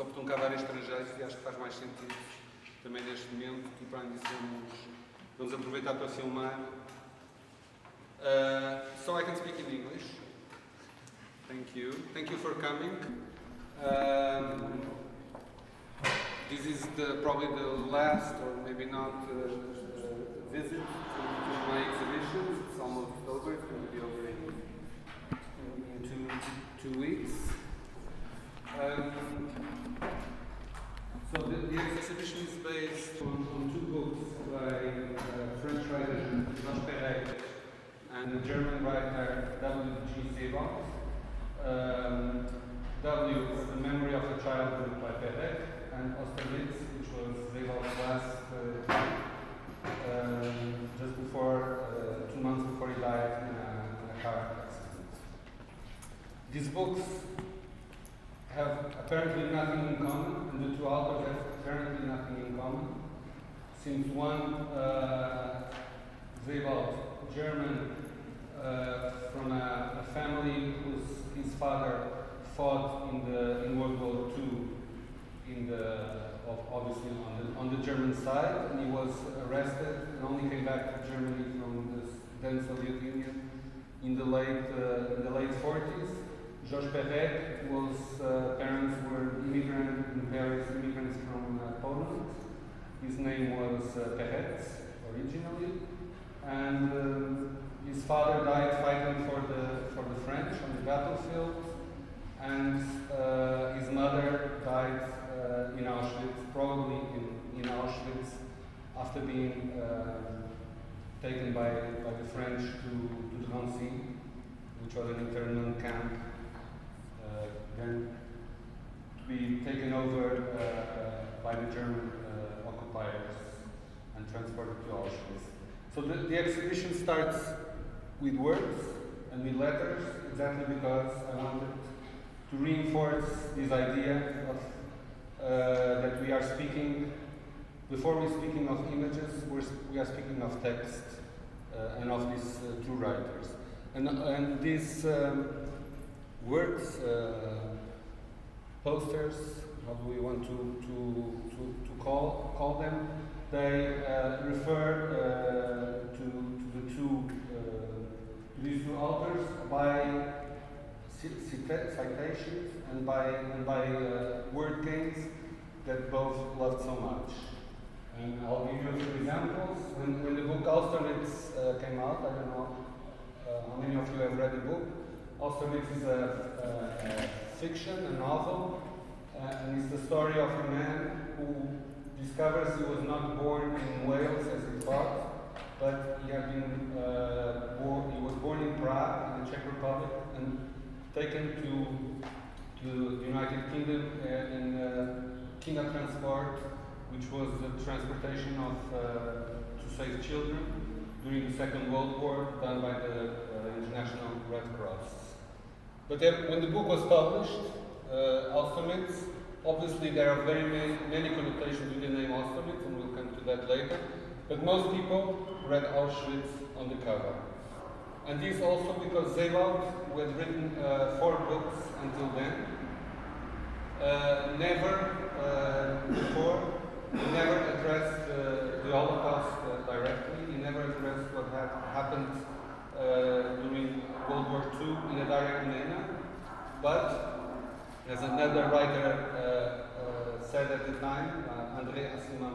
só porque estão cá vários estrangeiros e acho que faz mais sentido também neste momento, e para além disso vamos aproveitar para filmar. So I can speak in English. Thank you. Thank you for coming. This is probably the last, or maybe not, visit to my exhibitions. It's almost over. It's going to be over in two weeks. So the exhibition is based on two books by French writer Georges Perec and the German writer W.G. Sebald. W is The Memory of a Childhood by Perec, and Austerlitz, which was Sebald's last just before, 2 months before he died in a car accident. These books have apparently nothing in common, and the two authors have apparently nothing in common, since one, Sebald, German, from a family his father fought in World War II, obviously on the German side, and he was arrested and only came back to Germany from the then Soviet Union in the late 40s. Georges Perec parents were immigrants from Poland. His name was Perec originally, and his father died fighting for the French on the battlefield, and his mother died in Auschwitz, probably in Auschwitz, after being taken by the French to Drancy, which was an internment camp, then to be taken over by the German occupiers and transported to Auschwitz. So the exhibition starts with words and with letters, exactly because I wanted to reinforce this idea of that we are speaking, before we're speaking of images, we are speaking of text and of these two writers. And these words, posters, how do we want to call them? They refer to these two authors by citations and by word games that both loved so much. And I'll give you a few examples. When the book Austerlitz came out, I don't know how many of you have read the book. Austerlitz is a fiction, a novel, and it's the story of a man who discovers he was not born in Wales as he thought, but he was born in Prague, in the Czech Republic, and taken to the United Kingdom in Kindertransport, which was the transportation to save children during the Second World War, done by the International Red Cross. But when the book was published, Austerlitz, obviously there are very many connotations with the name Austerlitz, and we'll come to that later, but most people read Auschwitz on the cover. And this also because Sebald, who had written 4 books until then, never addressed the Holocaust directly. He never addressed what had happened during World War II in a direct manner. But, as another writer said at the time, André Aciman,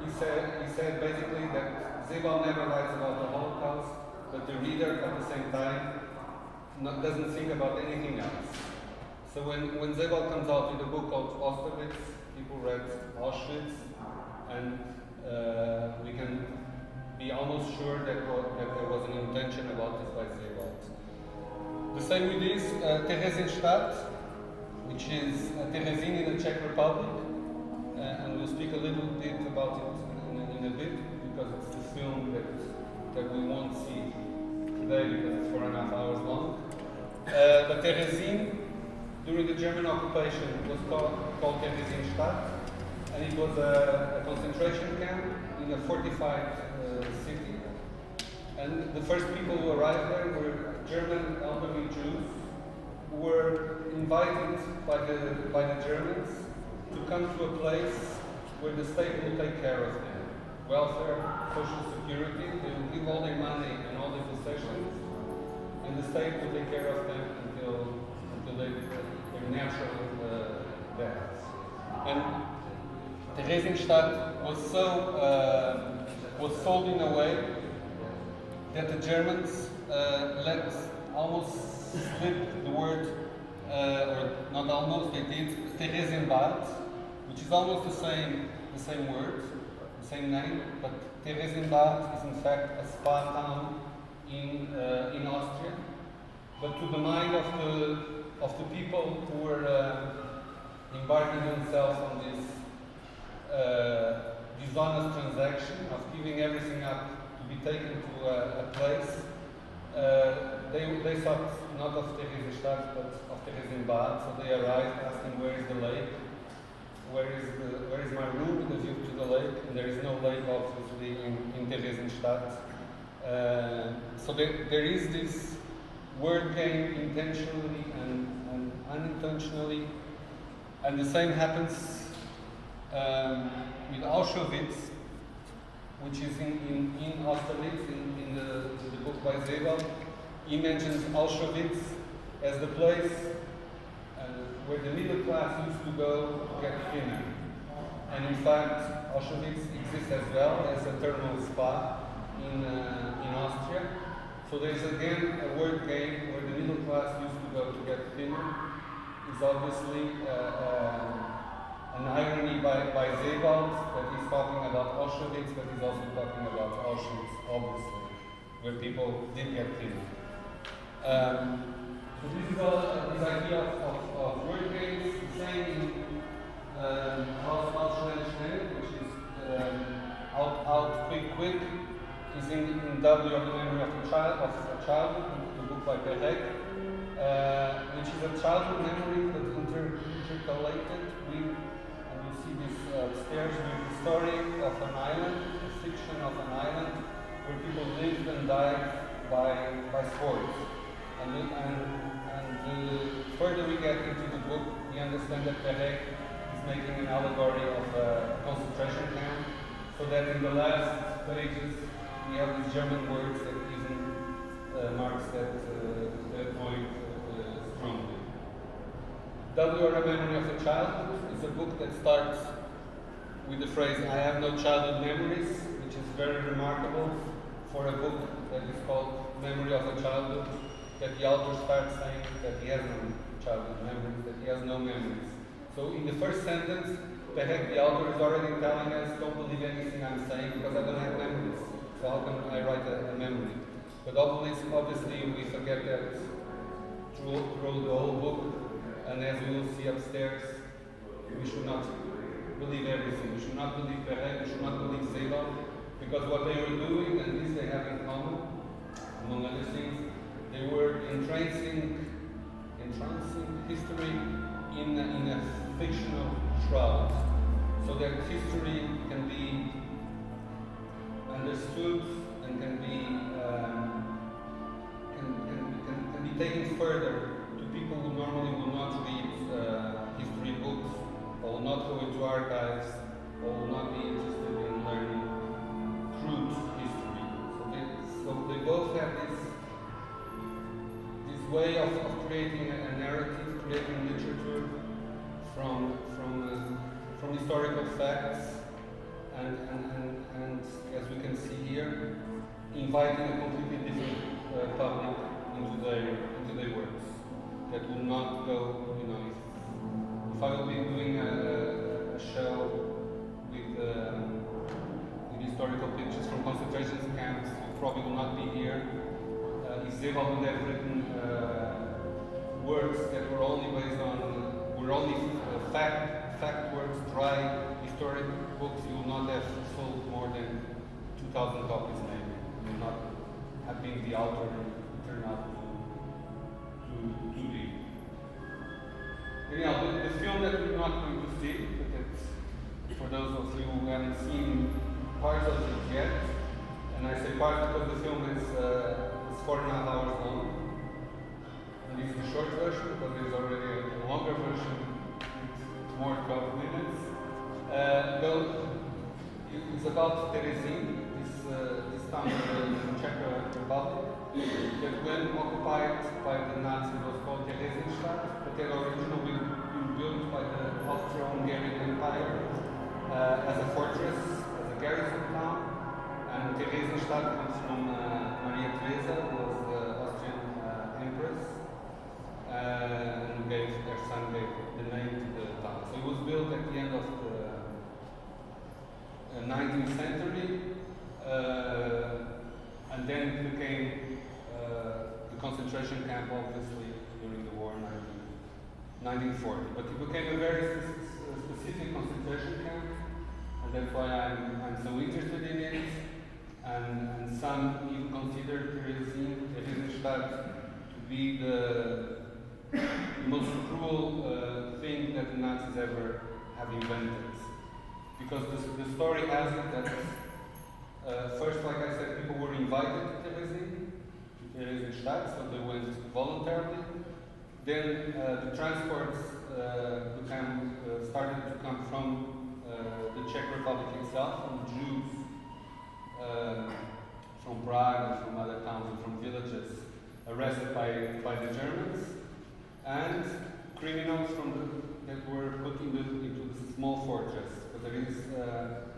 he said basically that Sebald never writes about the Holocaust, but the reader at the same time doesn't think about anything else. So when Sebald comes out with a book called Austerlitz, people read Auschwitz, and we can be almost sure that there was an intention about this by Sebald. The same with this, Theresienstadt, which is Terezin in the Czech Republic, and we'll speak a little bit about it in a bit, because it's the film that we won't see today because it's 4.5 hours long. But Terezin, during the German occupation, was called Theresienstadt, and it was a concentration camp in a fortified city. And the first people who arrived there were German elderly Jews were invited by the Germans to come to a place where the state will take care of them. Welfare, social security, they will give all their money and all their possessions, and the state will take care of them until their natural deaths. And Theresienstadt was sold in a way that the Germans let almost slip the word, or not almost, they did, Theresienbad, which is almost the same word, the same name, but Theresienbad is in fact a spa town in Austria. But to the mind of the people who were embarking themselves on this dishonest transaction of giving everything up to be taken to a place, they thought not of Theresienstadt but of Theresienbad, so they arrived asking where is the lake, where is my room with a view to the lake, and there is no lake obviously in Theresienstadt. So there is this word game intentionally and unintentionally, and the same happens with Auschwitz, which is in Austerlitz, in the book by Sebald. He mentions Auschwitz as the place where the middle class used to go to get thinner. And in fact, Auschwitz exists as well as a thermal spa in Austria. So there's again a word game where the middle class used to go to get thinner. It's obviously an irony by Sebald that he's talking about Auschwitz, but he's also talking about Auschwitz, obviously, where people did get thinner. So this is all this idea of word games. The same in Schnell, which is out quick, is in W of the Memory of a Child, the book by Perec, which is a childhood memory that intercalated with, and you see this upstairs, with the story of an island, a fiction of an island, where people lived and died by sports. And the further we get into the book, we understand that Perec is making an allegory of a concentration camp, so that in the last pages we have these German words that even marks that point strongly. W or a Memory of a Childhood is a book that starts with the phrase, I have no childhood memories, which is very remarkable for a book that is called Memory of a Childhood, that the author starts saying that he has no childhood memories, that he has no memories. So in the first sentence, the author is already telling us, don't believe anything I'm saying because I don't have memories. So how can I write a memory? But obviously we forget that through the whole book, and as we will see upstairs, we should not believe everything. We should not believe Perec, we should not believe Sebald, because what they were doing, and this they have in common, among other things, they were entrancing history in a fictional shroud, so that history can be understood and can be taken further to people who normally will not read history books, or will not go into archives, or will not be interested in learning crude history. So they both have this way of creating a narrative, creating literature from historical facts, and as we can see here, inviting a completely different public into their works that will not go, if I will be doing a show with historical pictures from concentration camps, you probably will not be here. If Sebald would have written works that were only based on, fact works, dry historic books, you will not have sold more than 2,000 copies maybe. You will not have been the author who turned out to be. Anyhow, the film that we're not going to see, but that's for those of you who haven't seen parts of it yet, and I say part because the film is 4.5 hours long. this is the short version because there's already a longer version with more 12 minutes. It's about Terezin, this town in the Czech Republic, that when occupied by the Nazis was called Theresienstadt, but had originally been built by the Austro-Hungarian Empire as a fortress, as a garrison town. And Theresienstadt comes from Maria Theresa, who was the Austrian empress, and their son gave the name to the town. So it was built at the end of the 19th century, and then it became the concentration camp, obviously, during the war in 1940. But it became a very specific concentration camp, and that's why I'm so interested in it. And some even consider Theresienstadt to be the most cruel thing that the Nazis ever have invented. Because the story has it that first, like I said, people were invited to Theresienstadt, so they went voluntarily. Then the transports started to come from the Czech Republic itself, from Jews from Prague and from other towns and from villages arrested by the Germans, and criminals that were put into the small fortress. But there is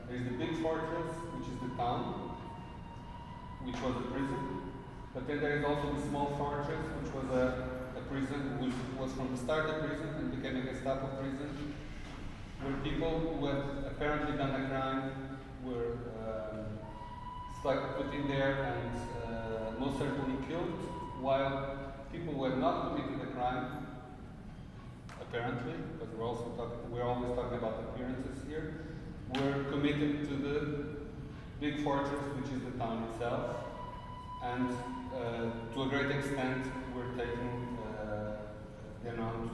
the big fortress, which is the town, which was a prison. But then there is also the small fortress, which was a prison, which was from the start a prison and became a Gestapo prison, where people who had apparently done a crime were put in there and most certainly killed, while people who had not committed a crime, apparently, because we're always talking about appearances here, were committed to the big fortress, which is the town itself, and to a great extent were taken then on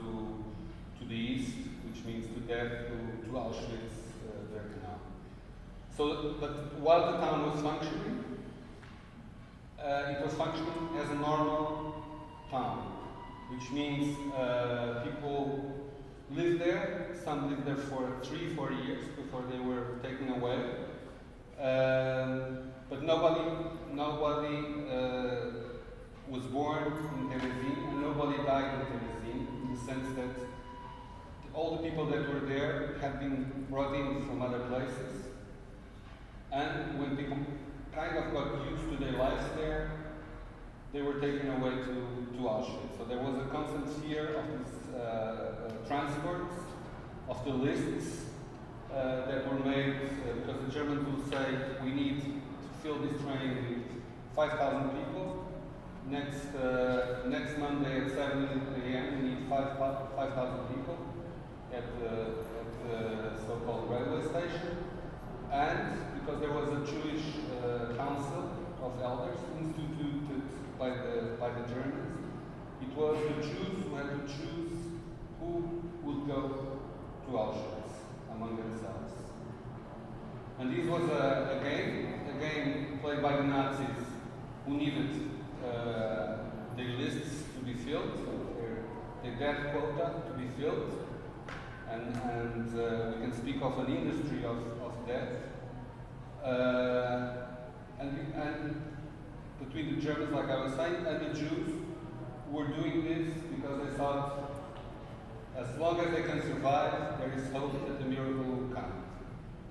to the east, which means to death, to Auschwitz, Birkenau. So, but while the town was functioning, it was functioning as a normal town, which means people lived there. Some lived there for 3-4 years before they were taken away. But nobody was born in Terezin, and nobody died in Terezin, in the sense that all the people that were there had been brought in from other places. And when people kind of got used to their lives there, they were taken away to Auschwitz. So there was a constant fear of these transports, of the lists that were made, because the Germans would say, we need to fill this train with 5,000 people. Next Monday at 7 a.m. we need 5,000 people at the so-called railway station. And because there was a Jewish council of elders instituted by the Germans, it was the Jews who had to choose who would go to Auschwitz among themselves. And this was a game played by the Nazis, who needed their lists to be filled, their death quota to be filled, and we can speak of an industry of death. And between the Germans, like I was saying, and the Jews, were doing this because they thought, as long as they can survive, there is hope that the miracle will come.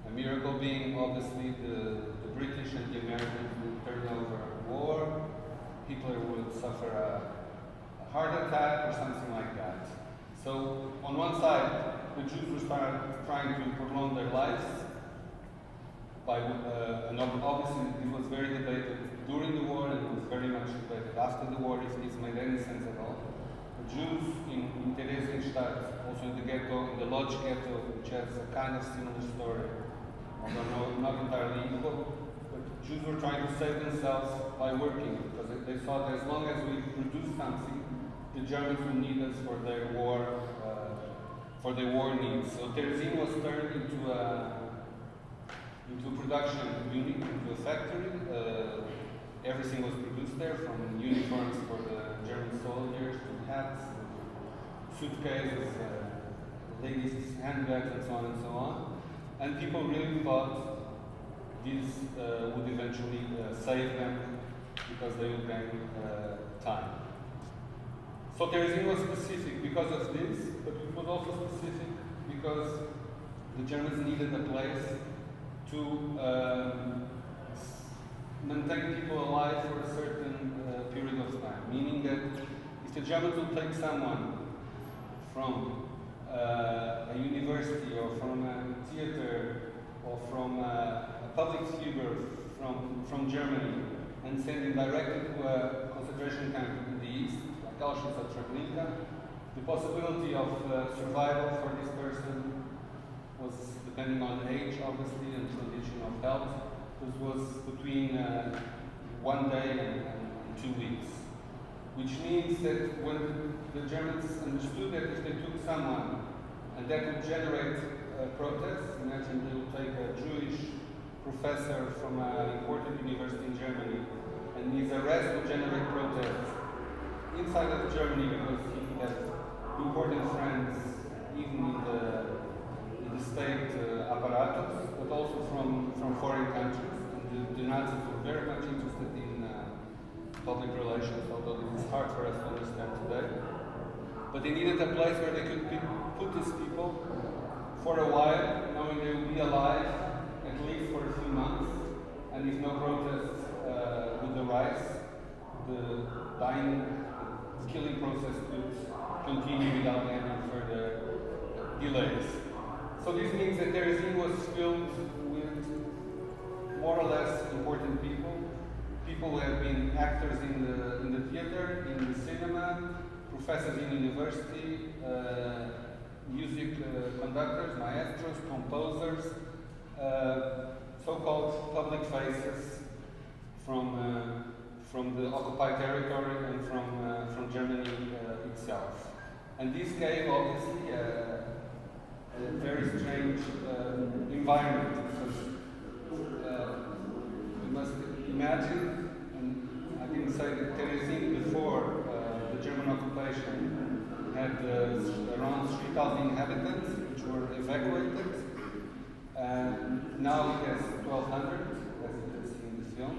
A miracle being, obviously, the British and the Americans would turn over war, Hitler would suffer a heart attack or something like that. So, on one side, the Jews were trying to prolong their lives, and obviously it was very debated during the war, and it was very much debated after the war, if this made any sense at all. The Jews in Theresienstadt, also in the ghetto, in the Lodz ghetto, which has a kind of similar story, although not entirely equal, but Jews were trying to save themselves by working, because they thought as long as we produce something, the Germans will need us for their war needs. So Terezin was turned into a production unit, into a factory, everything was produced there, from uniforms for the German soldiers to hats, suitcases, ladies' handbags, and so on and so on. And people really thought this would eventually save them because they would gain time. So Terezin was specific because of this, but it was also specific because the Germans needed a place to maintain people alive for a certain period of time. Meaning that if the Germans would take someone from a university or from a theater or from a public figure from Germany and send him directly to a concentration camp in the east, like Auschwitz or Treblinka, the possibility of survival for this person was, depending on age obviously and condition of health, this was between 1 day and 2 weeks. Which means that when the Germans understood that if they took someone and that would generate protests, imagine they would take a Jewish professor from an important university in Germany, and his arrest would generate protests inside of Germany because he had important friends even in the state apparatus, but also from foreign countries. And the Nazis were very much interested in public relations, although this is hard for us to understand today. But they needed a place where they could put these people for a while, knowing they would be alive at least for a few months, and if no protests would arise, the killing process could continue without any further delays. So this means that Terezin was filled with more or less important people. People who have been actors in the theater, in the cinema, professors in university, music conductors, maestros, composers, so-called public faces from the occupied territory and from Germany itself. And this gave obviously a very strange environment, because we must imagine, and I didn't say that Terezin before the German occupation had around 3,000 inhabitants which were evacuated, and now it has 1,200, as you can see in the film.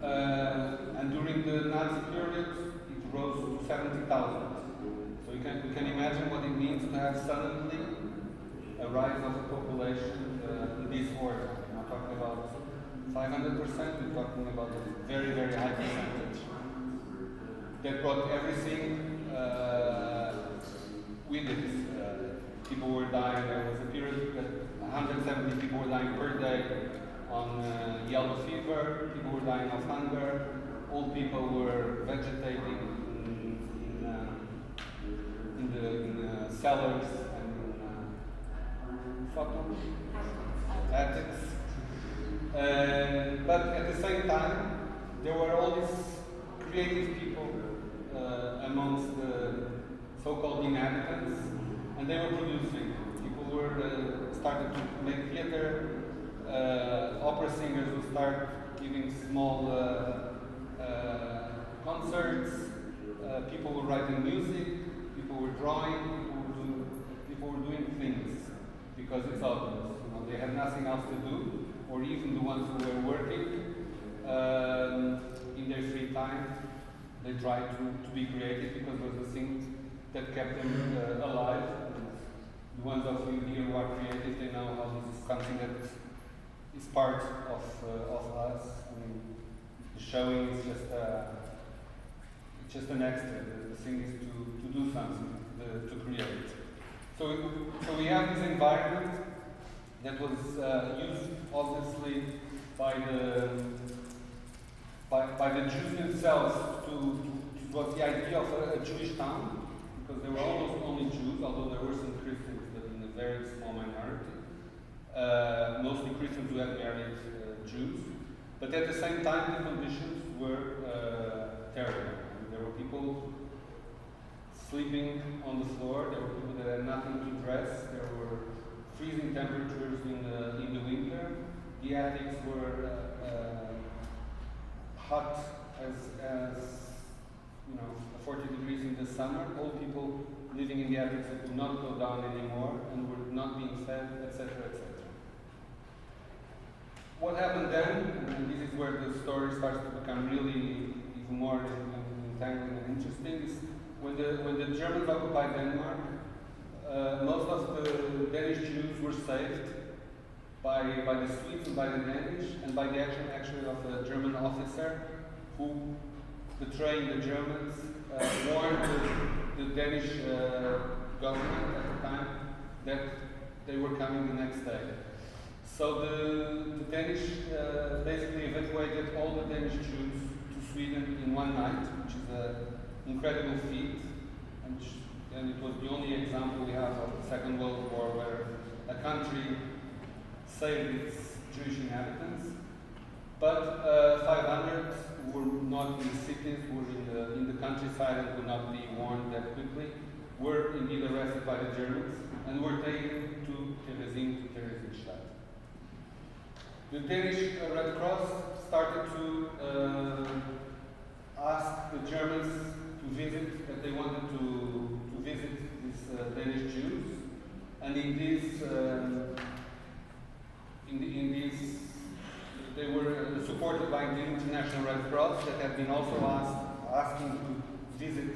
And during the Nazi period, it rose to 70,000. So we can imagine what it means to have suddenly a rise of the population in this order. We're not talking about 500%, we're talking about a very, very high percentage. That brought everything with it. People were dying. There was a period that 170 people were dying per day on yellow fever. People were dying of hunger. Old people were vegetating in the cellars and in attics. But at the same time, there were all these creative people amongst the so-called inhabitants, and they were producing. People were started to make theater. Opera singers would start giving small concerts. People were writing music. People were drawing. People were doing things because it's obvious. They had nothing else to do, or even the ones who were working in their free time, they tried to be creative because it was the thing that kept them alive. The ones of you here who are creative, they know how this is something that is part of us. I mean, the showing is just an extra. The thing is to do something, to create. So we have this environment that was used obviously by the Jews themselves was the idea of a Jewish town, because there were almost only Jews, although there were some Christians, but in a very small minority. Mostly Christians who had married Jews. But at the same time, the conditions were terrible. I mean, there were people sleeping on the floor. There were people that had nothing to dress. There were freezing temperatures in the winter. The attics were hot as 40 degrees in the summer. Old people living in the attics that could not go down anymore and were not being fed, etc., etc. What happened then, and this is where the story starts to become really even more entangling and interesting, is when the Germans occupied Denmark, most of the Danish Jews were saved by the Swedes and by the Danish, and by the action actually of a German officer who, betraying the Germans, warned the Danish government at the time that they were coming the next day. So the Danish basically evacuated all the Danish Jews to Sweden in one night, which is an incredible feat, and it was the only example we have of the Second World War where a country saved its Jewish inhabitants. But 500 who were not in the cities, were in the countryside and could not be warned that quickly, were indeed arrested by the Germans and were taken to Theresienstadt. The Danish Red Cross started to ask the Germans to visit, that they wanted to visit these Danish Jews, and in these they were supported by the International Red Cross that had been also asking to visit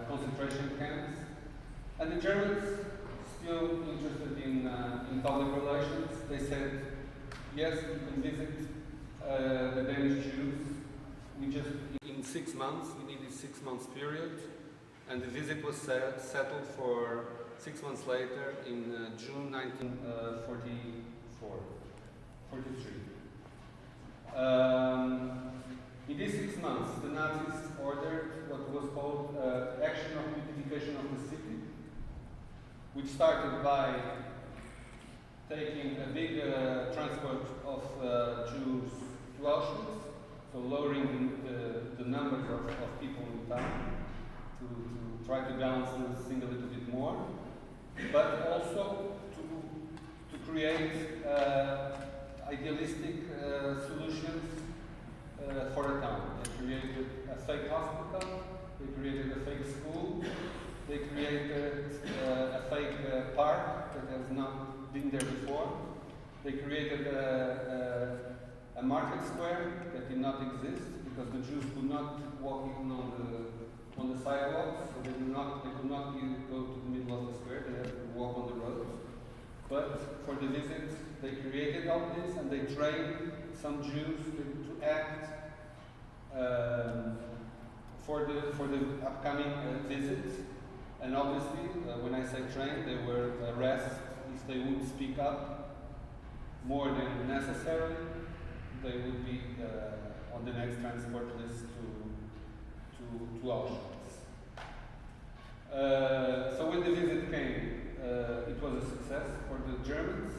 concentration camps, and the Germans, still interested in public relations, they said, yes, we can visit the Danish Jews. In 6 months, we needed 6 months period, and the visit was settled for 6 months later in June 43. In these 6 months, the Nazis ordered what was called action of beautification of the city, which started by taking a big transport of Jews to Auschwitz, so lowering the numbers of people in town to try to balance this thing a little bit more, but also to create idealistic solutions for the town. They created a fake hospital, they created a fake school, they created a fake park that has not been there before. They created a market square that did not exist because the Jews could not walk even on the sidewalks, so they could not even go to the middle of the square, they had to walk on the roads. But for the visits, they created all this and they trained some Jews to act for the upcoming visits. And obviously, when I say trained, they were arrested if they would speak up more than necessary. They would be on the next transport list to Auschwitz. So when the visit came, it was a success for the Germans.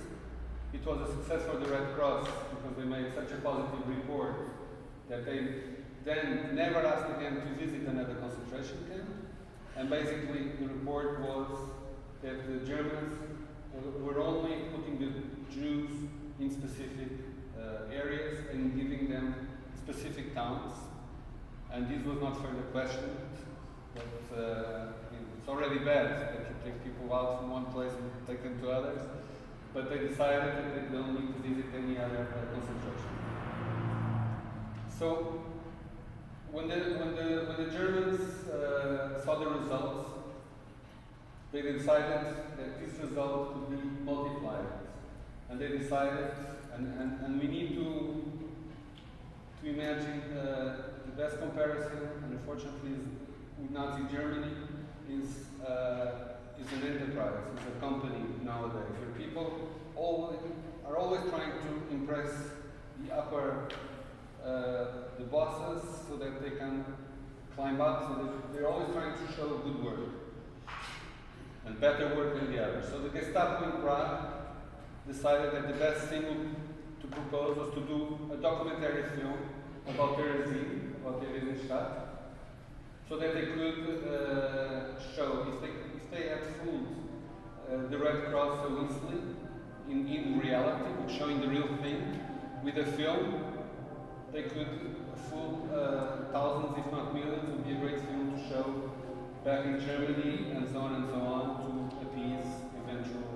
It was a success for the Red Cross because they made such a positive report that they then never asked again to visit another concentration camp. And basically the report was that the Germans were only putting the Jews in specific areas and giving them specific towns. And this was not further questioned, but it's already bad that you take people out from one place and take them to others. But they decided that they don't need to visit any other concentration. So when the Germans saw the results, they decided that this result could be multiplied, and they decided, and we need to imagine the best comparison, and unfortunately, with Nazi Germany, is an enterprise, is a company nowadays, where people are always trying to impress the upper, the bosses, so that they can climb up, so that they're always trying to show good work, and better work than the others. So the Gestapo in Prague decided that the best thing to propose was to do a documentary film about Theresienstadt, so that they could show, if they had fooled the Red Cross so easily in reality, showing the real thing with a film, they could full thousands, if not millions, would be a great film to show back in Germany and so on to appease eventual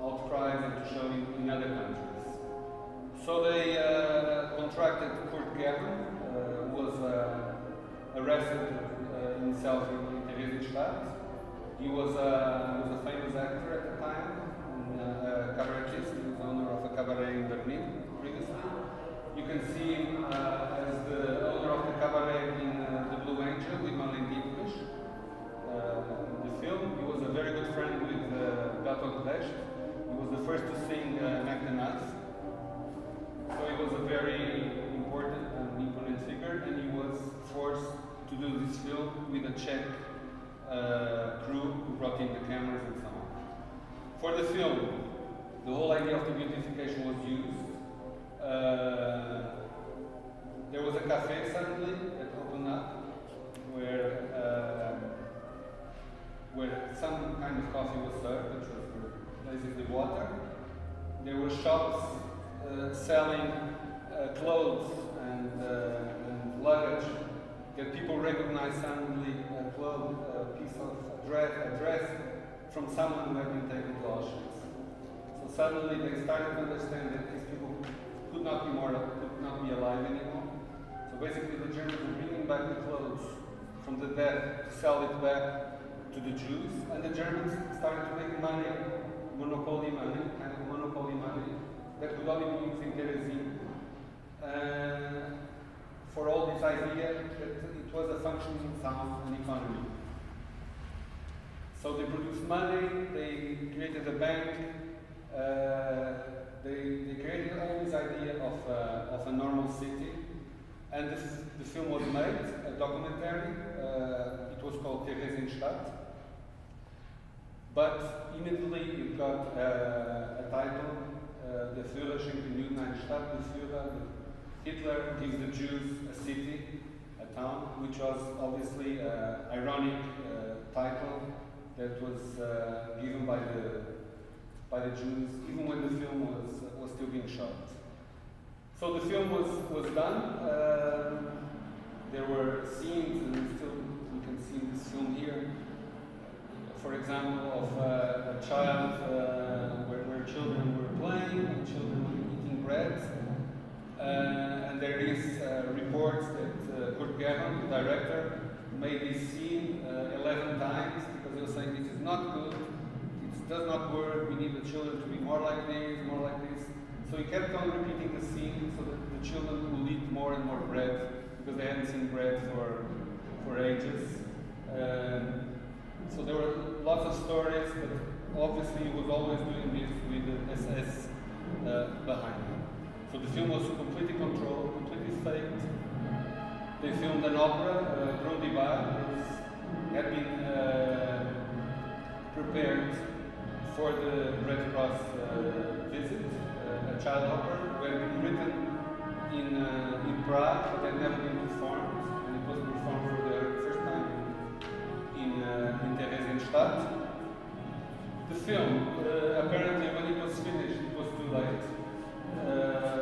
outcries and to show in other countries. So they contracted Kurt Germann, who was arrested himself in Theresienstadt. He was a famous actor at the time, a cabaretist. He was owner of a cabaret in Berlin previously. You can see him as the owner of the cabaret in The Blue Angel with Marlene Dietrich. In the film, he was a very good friend with Bertolt Brecht. He was the first to sing McDonald's. So he was a very important and imponent figure, and he was forced to do this film with a Czech crew who brought in the cameras and so on. For the film, the whole idea of the beautification was used. There was a cafe suddenly that opened up where some kind of coffee was served, which was basically water. There were shops selling clothes and luggage that people recognized suddenly a piece of a dress from someone who had been taken to Auschwitz. So suddenly they started to understand that these people could not be alive anymore. So basically the Germans were bringing back the clothes from the dead to sell it back to the Jews, and the Germans started to make money, monopoly money that could only be used in Terezin for all this idea that it was a functioning sound and economy. So they produced money, they created a bank, they created all this idea of a normal city, and the film was made, a documentary. It was called Theresienstadt, but immediately it got a title, the Führer schenkt den Juden eine Stadt, the Führer, Hitler gives the Jews a city, a town, which was obviously an ironic title that was given by the Jews, even when the film was still being shot. So the film was done. There were scenes, and still you can see in this film here, for example, of a child where children were playing and children were eating bread. And there is reports that Kurt Germann, the director, made this scene 11 times because he was saying this is not good, it does not work, we need the children to be more like this, more like this. So he kept on repeating the scene so that the children will eat more and more bread because they hadn't seen bread for ages. So there were lots of stories, but obviously he was always doing this with the SS behind him. So the film was completely controlled, completely faked. They filmed an opera, Grundibar, had been prepared for the Red Cross visit, a child opera, who had been written in Prague, but had never been performed, and it was performed for the first time in Theresienstadt. The film, apparently when it was finished, it was too late.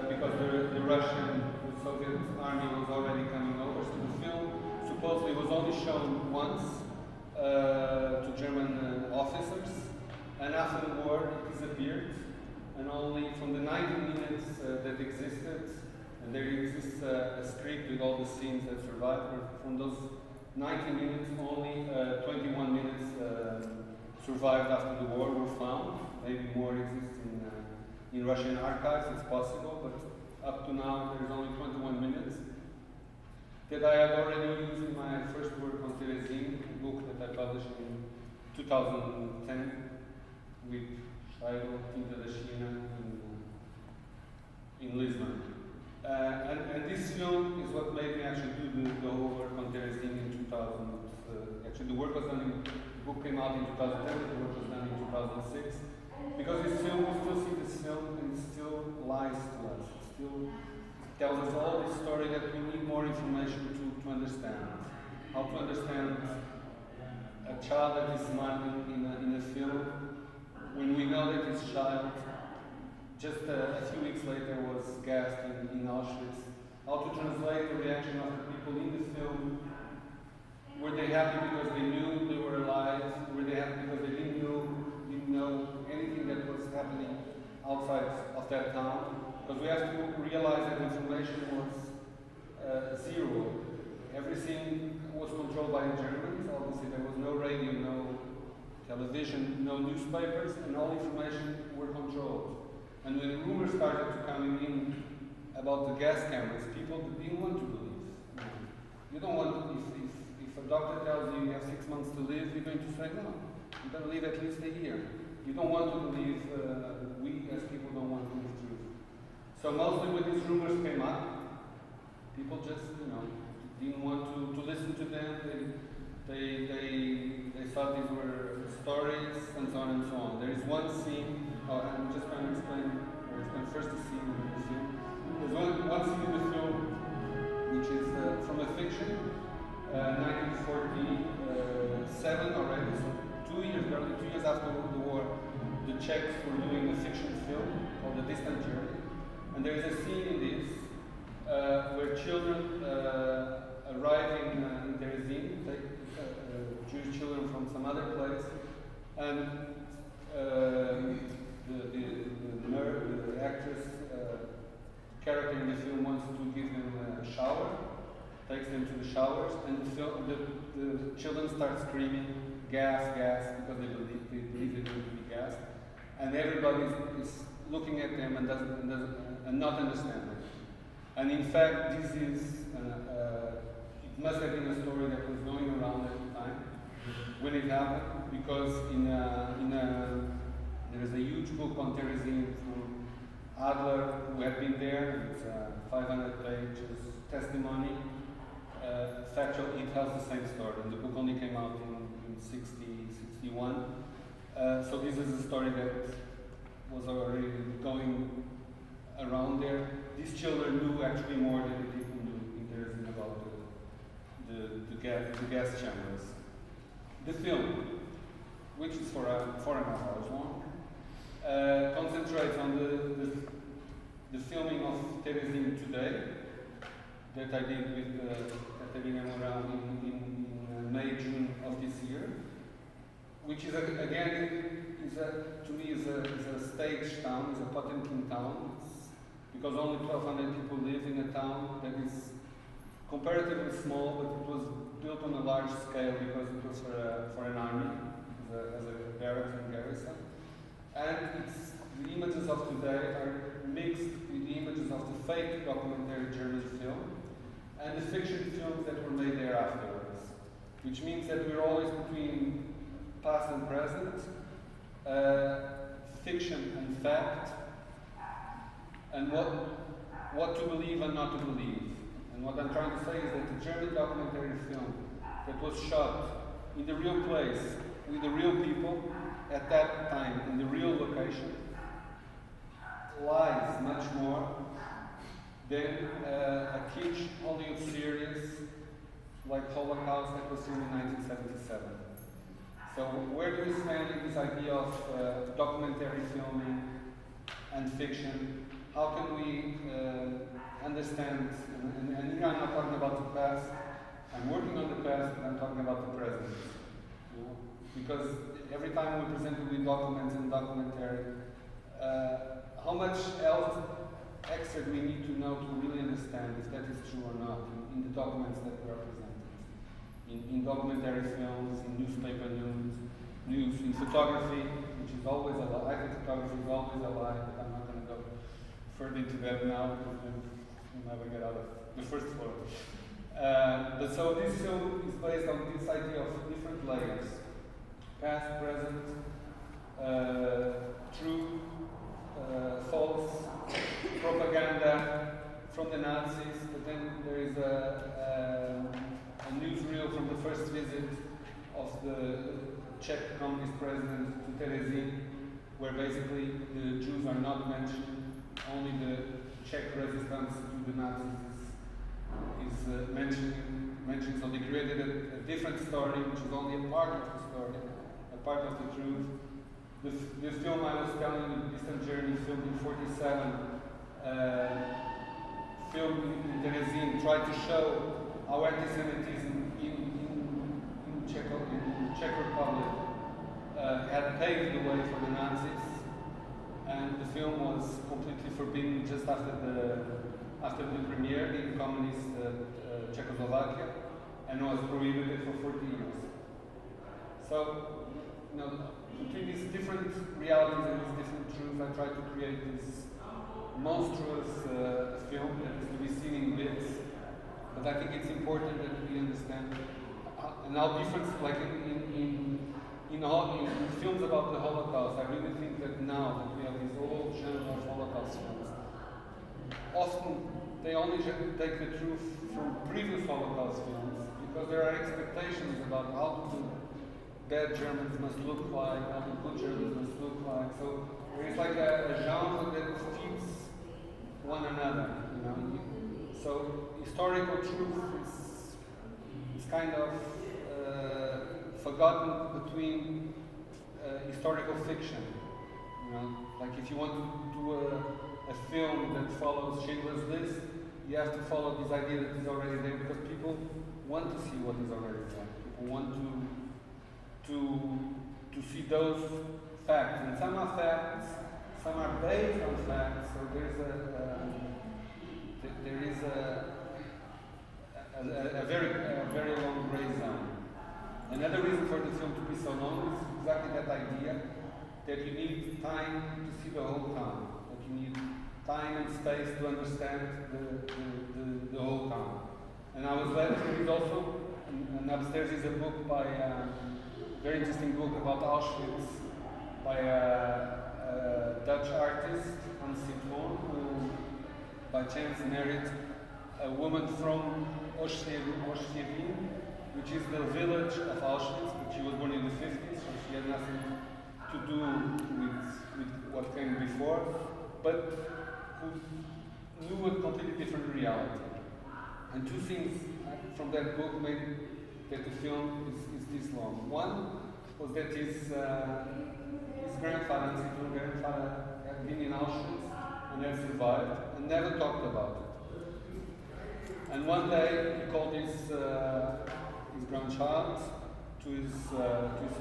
Because the Russian, the Soviet army was already coming over, so the film supposedly was only shown once to German officers, and after the war it disappeared, and only from the 90 minutes that existed, and there exists a script with all the scenes that survived, from those 90 minutes only 21 minutes survived after the war were found. Maybe more exists in Russian archives, it's possible, but up to now there's only 21 minutes that I had already used in my first work on Terezin, a book that I published in 2010 with Steidl, Tinta da China in Lisbon. And this film is what made me actually do the whole work on Terezin in 2000. Actually, the work was done the book came out in 2010, the work was done in 2006. Because this film, we still see this film, and it still lies to us. It still tells us all this story that we need more information to understand. How to understand a child that is marked in a film, when we know that this child, just a few weeks later, was gassed in Auschwitz, how to translate the reaction of the people in the film. Were they happy because they knew they were alive? Were they happy because they didn't know anything that was happening outside of that town? Because we have to realize that information was zero. Everything was controlled by the Germans. Obviously, there was no radio, no television, no newspapers, and all information were controlled. And when rumors started to come in about the gas cameras, people didn't want to believe. You don't want to, if a doctor tells you you have 6 months to live, you're going to say no. You're going to live at least a year. You don't want to believe, we as people don't want to believe truth. So mostly when these rumors came up, people just, didn't want to listen to them. They thought these were stories and so on and so on. There is one scene, I'm just going to explain first the scene in the film. There's one scene in the film which is from a fiction, 1947 already, so 2 years, barely 2 years after the war, the Czechs were doing a fiction film called The Distant Journey. And there is a scene in this where children arrive in Terezin, Jewish children from some other place, and the actress character in the film wants to give them a shower, takes them to the showers, and the children start screaming, gas, gas, because they believe they're going to be gassed, and everybody is looking at them and not understanding. And in fact, this is it must have been a story that was going around at the time when it happened, because there is a huge book on Terezin from Adler, who had been there. It's 500 pages testimony. Factual, it tells the same story, and the book only came out in 61. So this is a story that was already going around there. These children knew actually more than the people knew in Terezin about the gas chambers. The film, which is 4.5 hours long, concentrates on the filming of Terezin today that I did with Katerina Moran in May, June of this year, which is to me is a stage town, is a Potemkin town, because only 1,200 people live in a town that is comparatively small, but it was built on a large scale because it was for an army, as a barracks and garrison. And the images of today are mixed with the images of the fake documentary German film and the fiction films that were made there afterwards, which means that we're always between past and present, fiction and fact, and what to believe and not to believe. And what I'm trying to say is that the German documentary film that was shot in the real place, with the real people, at that time, in the real location, lies much more than a kitsch Hollywood series like Holocaust that was filmed in 1977. So where do we stand in this idea of documentary filming and fiction? How can we understand, and here I'm not talking about the past, I'm working on the past, but I'm talking about the present. Because every time we're presented with documents and documentary, how much else extra do we need to know to really understand if that is true or not in the documents that we are presented? In documentary films, in newspaper news, in photography, which is always a lie. I think photography is always a lie, but I'm not going to go further into that now because we'll never get out of the first floor. But so this film is based on this idea of different layers: past, present, true, false, propaganda from the Nazis. But then there is a newsreel from the first visit of the Czech communist president to Terezin, where basically the Jews are not mentioned, only the Czech resistance to the Nazis is mentioned. So they created a different story, which is only a part of the story, a part of the truth. The film I was telling you, Distant Journey, filmed in 47, filmed in Terezin tried to show how anti-Semitism in Czech Republic had paved the way for the Nazis, and the film was completely forbidden just after the premiere in communist Czechoslovakia, and was prohibited for 40 years. So, between these different realities and these different truths, I try to create this monstrous film that is to be seen in bits. But I think it's important that we understand how different, like in films about the Holocaust, I really think that now that we have these old genre of Holocaust films, often they only take the truth from previous Holocaust films because there are expectations about how the bad Germans must look like, how the good Germans must look like. So there is like a genre that feeds one another, So historical truth is kind of forgotten between historical fiction. Like if you want to do a film that follows Schindler's List, you have to follow this idea that is already there because people want to see what is already there. People want to see those facts, and some are facts, some are based on facts. So there is a very long gray zone. Another reason for the film to be so long is exactly that idea that you need time to see the whole town, that you need time and space to understand the whole town. And I was glad to read also, and upstairs is a book by a very interesting book about Auschwitz by a Dutch artist, Hans Citroen, who by chance married a woman from Oświęcim, which is the village of Auschwitz, but she was born in the 50s, so she had nothing to do with what came before, but who knew a completely different reality. And two things from that book made that the film is this long. One was that his grandfather, his grandfather, had been in Auschwitz and had survived and never talked about it. And one day he called his grandchild to his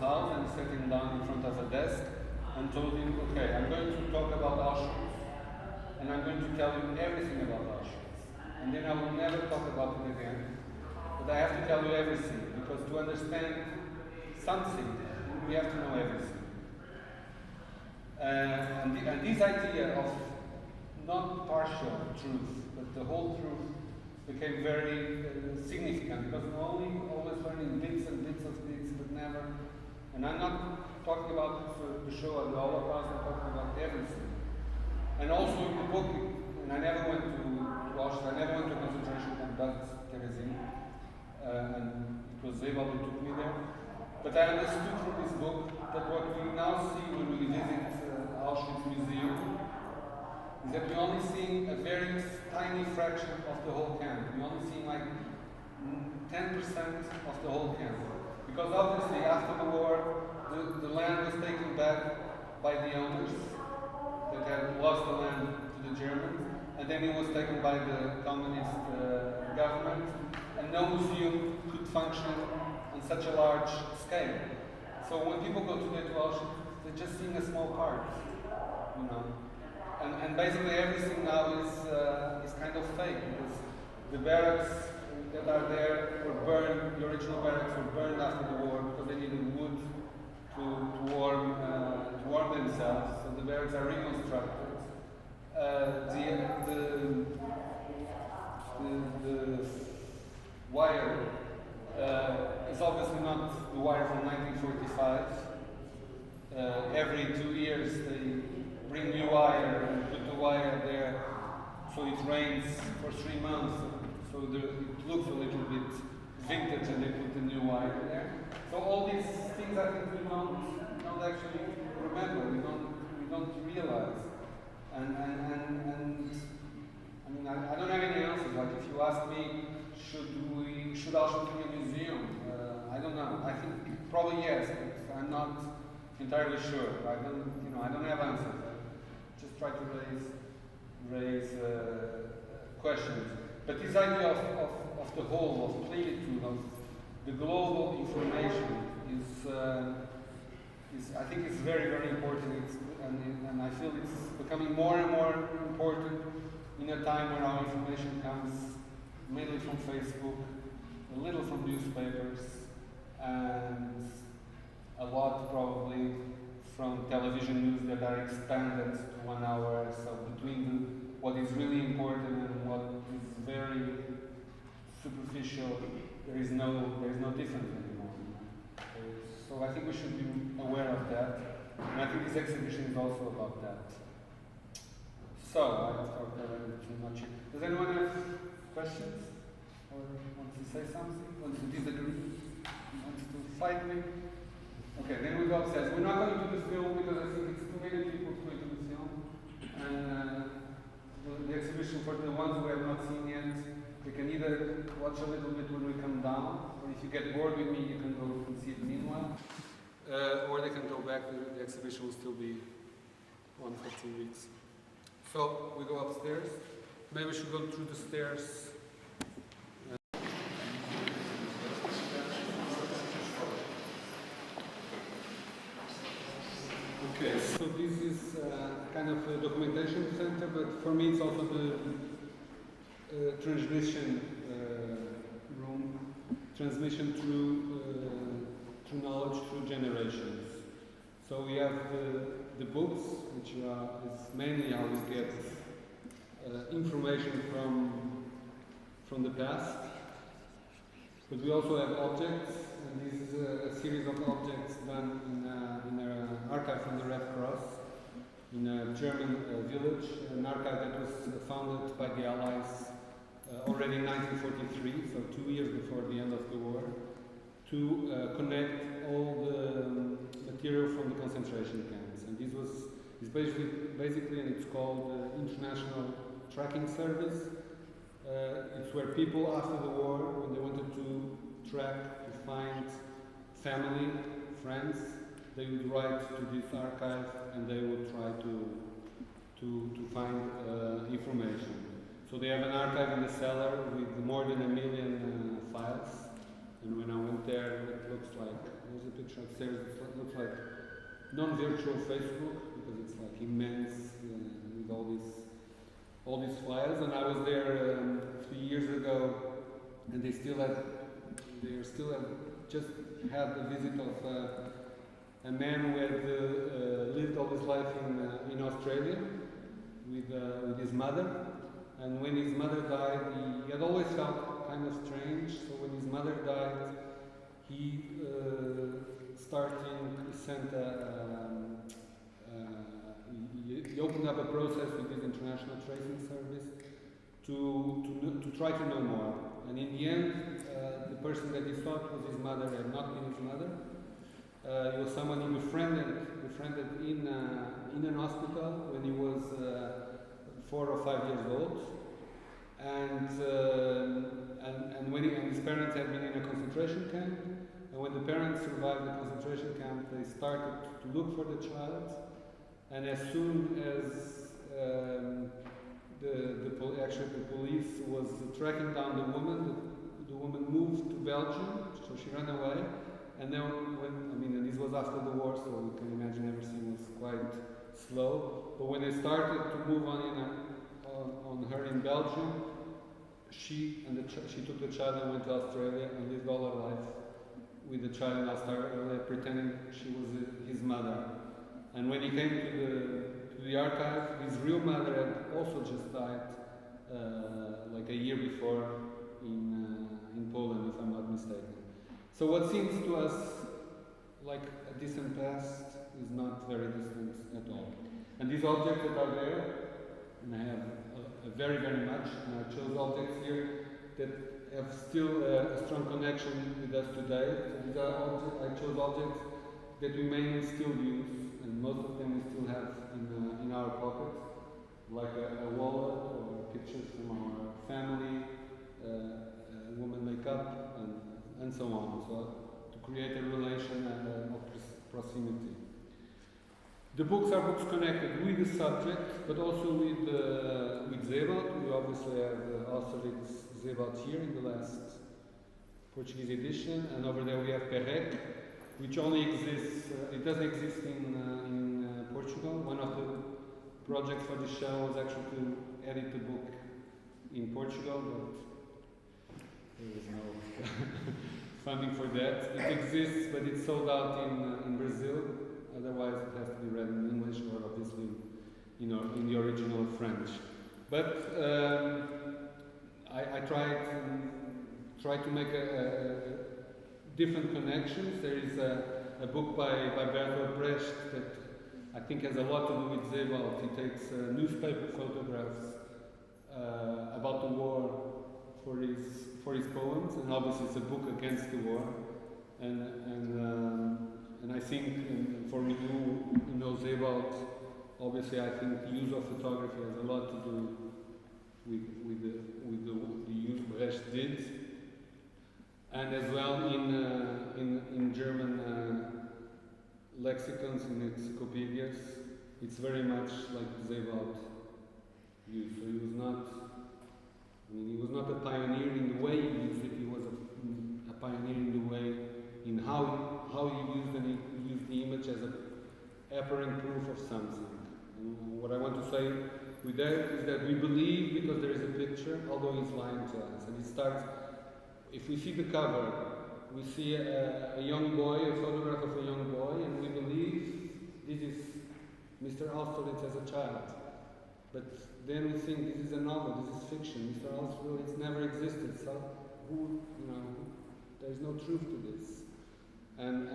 house and sat him down in front of a desk and told him, okay, I'm going to talk about Auschwitz and I'm going to tell you everything about Auschwitz. And then I will never talk about it again. But I have to tell you everything because to understand something, we have to know everything. And this idea of not partial truth, but the whole truth, became very significant because we're only always learning bits and bits of bits, but never. And I'm not talking about the show of the Holocaust, I'm talking about everything. And also in the book, and I never went to Auschwitz, I never went to a concentration camp, but Terezin, and it was Zebal who took me there. But I understood from this book that what we now see when we visit Auschwitz Museum is that we only see a very tiny fraction of the whole camp. We only see like 10% of the whole camp. Because obviously after the war, the land was taken back by the owners that had lost the land to the Germans, and then it was taken by the communist government, and no museum could function on such a large scale. So when people go today to Auschwitz, they're just seeing a small part, And basically everything now is kind of fake because the barracks that are there were burned. The original barracks were burned after the war because they needed wood to warm themselves. So the barracks are reconstructed. The wire is obviously not the wire from 1945. Every 2 years they bring new wire and put the wire there so it rains for 3 months. So it looks a little bit vintage and they put the new wire there. So all these things I think we don't actually remember, we don't realize. And I mean I don't have any answers. Like if you ask me, should Auschwitz be a museum? I don't know. I think probably yes, but I'm not entirely sure. I don't have answers. I just try to raise questions. But this idea of the whole, of plenitude, of the global information is I think it's very, very important. And I feel it's becoming more and more important in a time when our information comes mainly from Facebook, a little from newspapers, and a lot probably from television news that are expanded to 1 hour. So between what is really important and what is very superficial, there is no difference anymore. So I think we should be aware of that. And I think this exhibition is also about that. So, I've talked already too much. Does anyone have questions? Or wants to say something? Wants to disagree? Wants to fight me? Okay, then we go upstairs. We're not going to do the film because I think it's too many people to do the film. And the exhibition, for the ones who have not seen yet, we can either watch a little bit when we come down, or if you get bored with me, you can go and see it meanwhile. Or they can go back. The exhibition will still be on for 2 weeks. So we go upstairs. Maybe we should go through the stairs. Okay, so this is kind of a documentation center, but for me it's also the transmission room, transmission through knowledge through generations. So we have the books, which is mainly how we get information from the past. But we also have objects, and this is a series of objects done in an archive from the Red Cross in a German village, an archive that was founded by the Allies already in 1943, so 2 years before the end of the war, to connect all the material from the concentration camps. And this is basically, and it's called International Tracking Service. It's where people after the war, when they wanted to track, to find family, friends, they would write to this archive and they would try to find information. So they have an archive in the cellar with more than 1 million files. And when I went there, it looks like, there's a picture upstairs, it looks like non-virtual Facebook, because it's like immense with all these files. And I was there 3 years ago, and they still had just had the visit of a man who had lived all his life in Australia with his mother. And when his mother died, he had always felt kind of strange. So when his mother died, he he opened up a process with his international tracing service to try to know more. And in the end, the person that he thought was his mother had not been his mother. He was someone he befriended in an hospital when he was 4 or 5 years old, and when his parents had been in a concentration camp, and when the parents survived the concentration camp, they started to look for the child, and as soon as the police was tracking down the woman moved to Belgium, so she ran away, and then and this was after the war, so you can imagine everything was quite slow. But when they started to move on her in Belgium, she took the child and went to Australia and lived all her life with the child in Australia, pretending she was his mother. And when he came to the archive, his real mother had also just died like a year before in Poland, if I'm not mistaken. So what seems to us like a distant past is not very distant at all. And these objects that are there, and I have very, very much, and I chose objects here that have still a strong connection with us today. So these are I chose objects that we mainly still use, and most of them we still have in our pockets, like a wallet or pictures from our family, woman makeup, and so on. So to create a relation and of proximity. The books are books connected with the subject, but also with Zebald. We obviously have Austerlitz Zebald here in the last Portuguese edition, and over there we have Perrec, which only exists, it doesn't exist in Portugal. One of the projects for the show was actually to edit the book in Portugal, but there was no funding for that. It exists, but it's sold out in Brazil. Otherwise, it has to be read in English or obviously, in the original French. But I tried to make different connections. There is a book by Bertolt Brecht that I think has a lot to do with Zebald. He takes newspaper photographs about the war for his poems, and obviously it's a book against the war. And I think, for me who knows Zebald, obviously I think the use of photography has a lot to do with the use Brecht did, and as well in German lexicons, in encyclopedias, it's very much like Zebald used. So he was not a pioneer in the way he used it. He was a pioneer in the way in how he used the image as an apparent proof of something. And what I want to say with that is that we believe because there is a picture, although he's lying to us. And it starts, if we see the cover, we see a young boy, a photograph of a young boy, and we believe this is Mr. Austerlitz as a child. But then we think this is a novel, this is fiction. Mr. Austerlitz never existed, so there's no truth to this. And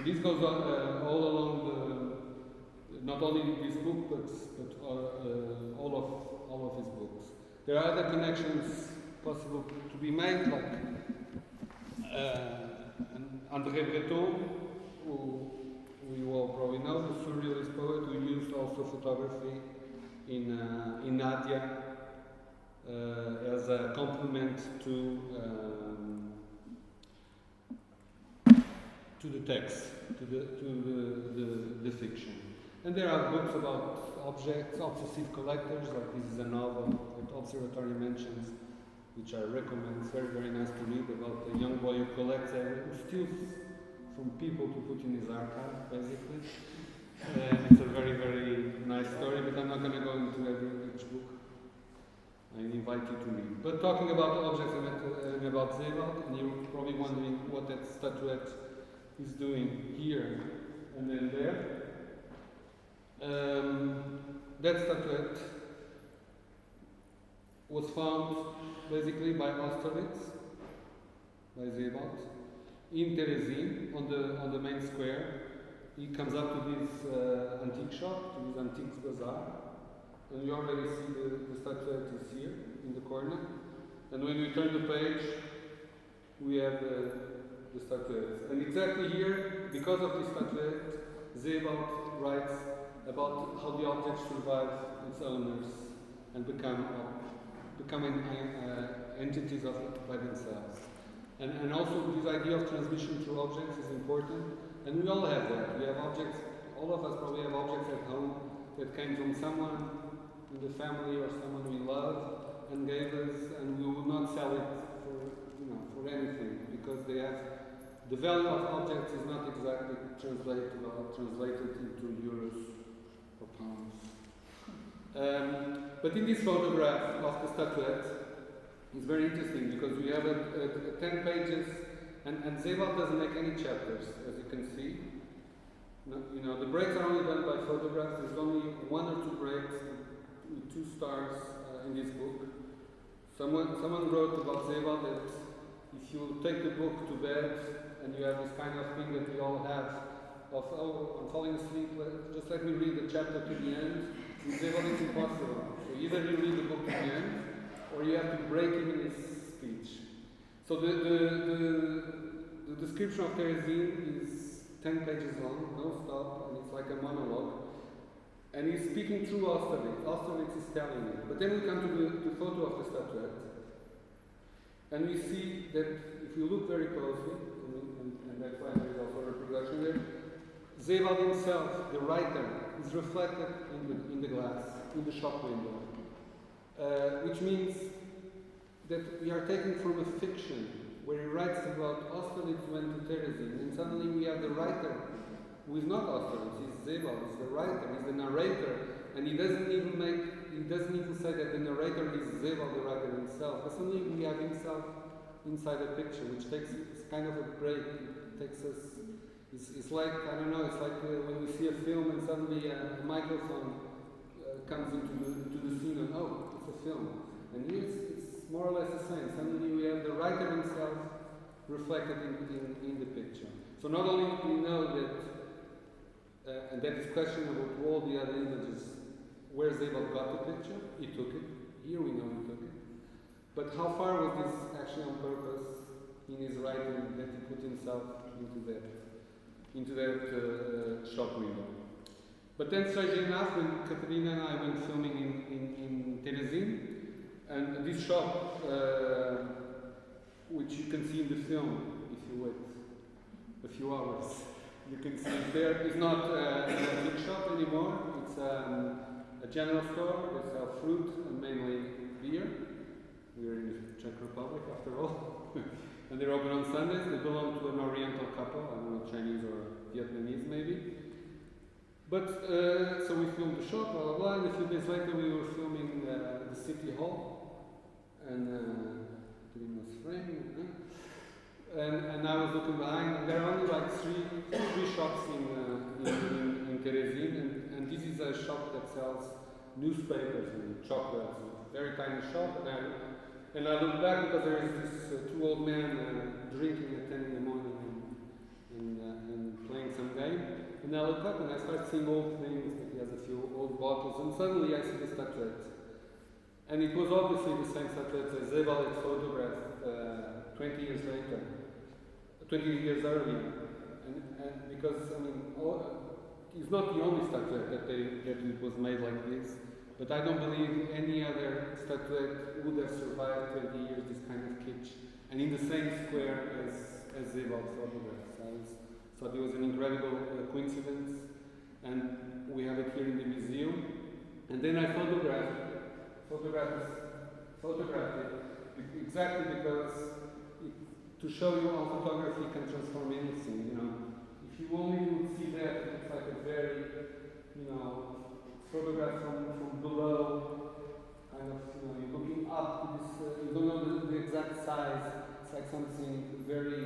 this goes on all along not only this book, but all of his books. There are other connections possible to be made, like André Breton, who you all probably know, the surrealist poet who used also photography in Nadia as a complement to the text, to the fiction. And there are books about objects, obsessive collectors, like this is a novel that Observatory mentions, which I recommend. It's very, very nice to read, about a young boy who collects who steals from people to put in his archive, basically. It's a very, very nice story, but I'm not going to go into each book. I invite you to read. But talking about objects and about Zebald, and you're probably wondering what that statuette is doing here and then there. That statuette was found basically by Austerlitz, by Zebald, in Terezin, on the main square. He comes up to this antique shop, to this antiques bazaar, and you already see the statuette is here in the corner. And when we turn the page, we have the statuette. And exactly here, because of this statuette, Zebald writes about how the objects survive its owners and become entities by themselves. And also this idea of transmission through objects is important. And we all have that. We have objects, all of us probably have objects at home that came from someone in the family or someone we love and gave us, and we would not sell it for anything, because they have, the value of objects is not exactly translated into euros or pounds. But in this photograph of the statuette, it's very interesting because we have 10 pages, and Zebald doesn't make any chapters, as you can see. The breaks are only done by photographs. There's only one or two breaks with 2 stars in this book. Someone wrote about Zebald that if you take the book to bed and you have this kind of thing that we all have of, oh, I'm falling asleep, just let me read the chapter to the end. With Zebald it's impossible. So either you read the book to the end, or you have to break him in his speech. So the description of Terezin is 10 pages long, no stop, and it's like a monologue. And he's speaking through Austerlitz. Austerlitz is telling him. But then we come to the photo of the statuette. And we see that if you look very closely, and that's why there is also a reproduction there, Sebald himself, the writer, is reflected in the glass, in the shop window, which means that we are taken from a fiction where he writes about Austerlitz went to Terezin, and suddenly we have the writer who is not Austerlitz, he's Sebald, he's the writer, he's the narrator, and he doesn't even say that the narrator is Sebald, the writer himself, but suddenly we have himself inside the picture, which takes, it's kind of a break, it takes us, it's like, I don't know, it's like when we see a film and suddenly a microphone comes into the scene and oh, it's a film. And here it's more or less the same. Suddenly we have the writer himself reflected in the picture. So not only do we know that, and that is questionable to all the other images, where Sebald got the picture, he took it. Here we know he took it. But how far was this actually on purpose in his writing that he put himself into that shop window? But then, strangely enough, when Catarina and I went filming in Terezin, and this shop, which you can see in the film, if you wait a few hours, you can see it there. It's not a big shop anymore. It's a general store. They sell fruit and mainly beer. We're in the Czech Republic, after all. And they're open on Sundays. They belong to an Oriental couple, I don't know, Chinese or Vietnamese maybe. But, so we filmed the shop, blah, blah, blah, and a few days later we were filming the city hall, and doing this frame, and I was looking behind, and there are only like three shops in Terezin, and this is a shop that sells newspapers and chocolates, a very tiny shop, and I look back because there is this two old men drinking at 10 in the morning and playing some game. And I look up and I start seeing old things, like he has a few old bottles, and suddenly I see the statuette. And it was obviously the same statuette as Sebald had photographed 20 years later, 20 years earlier. And because, I mean, it's not the only statuette that it was made like this, but I don't believe any other statuette would have survived 20 years, this kind of kitsch, and in the same square as Sebald's photographs. So it was an incredible coincidence, and we have it here in the museum. And then I photographed it exactly because to show you how photography can transform anything. You know, if you only would see that, it's like a very, you know, photograph from below, kind of, you know, you're looking up to this. You don't know the exact size. It's like something very.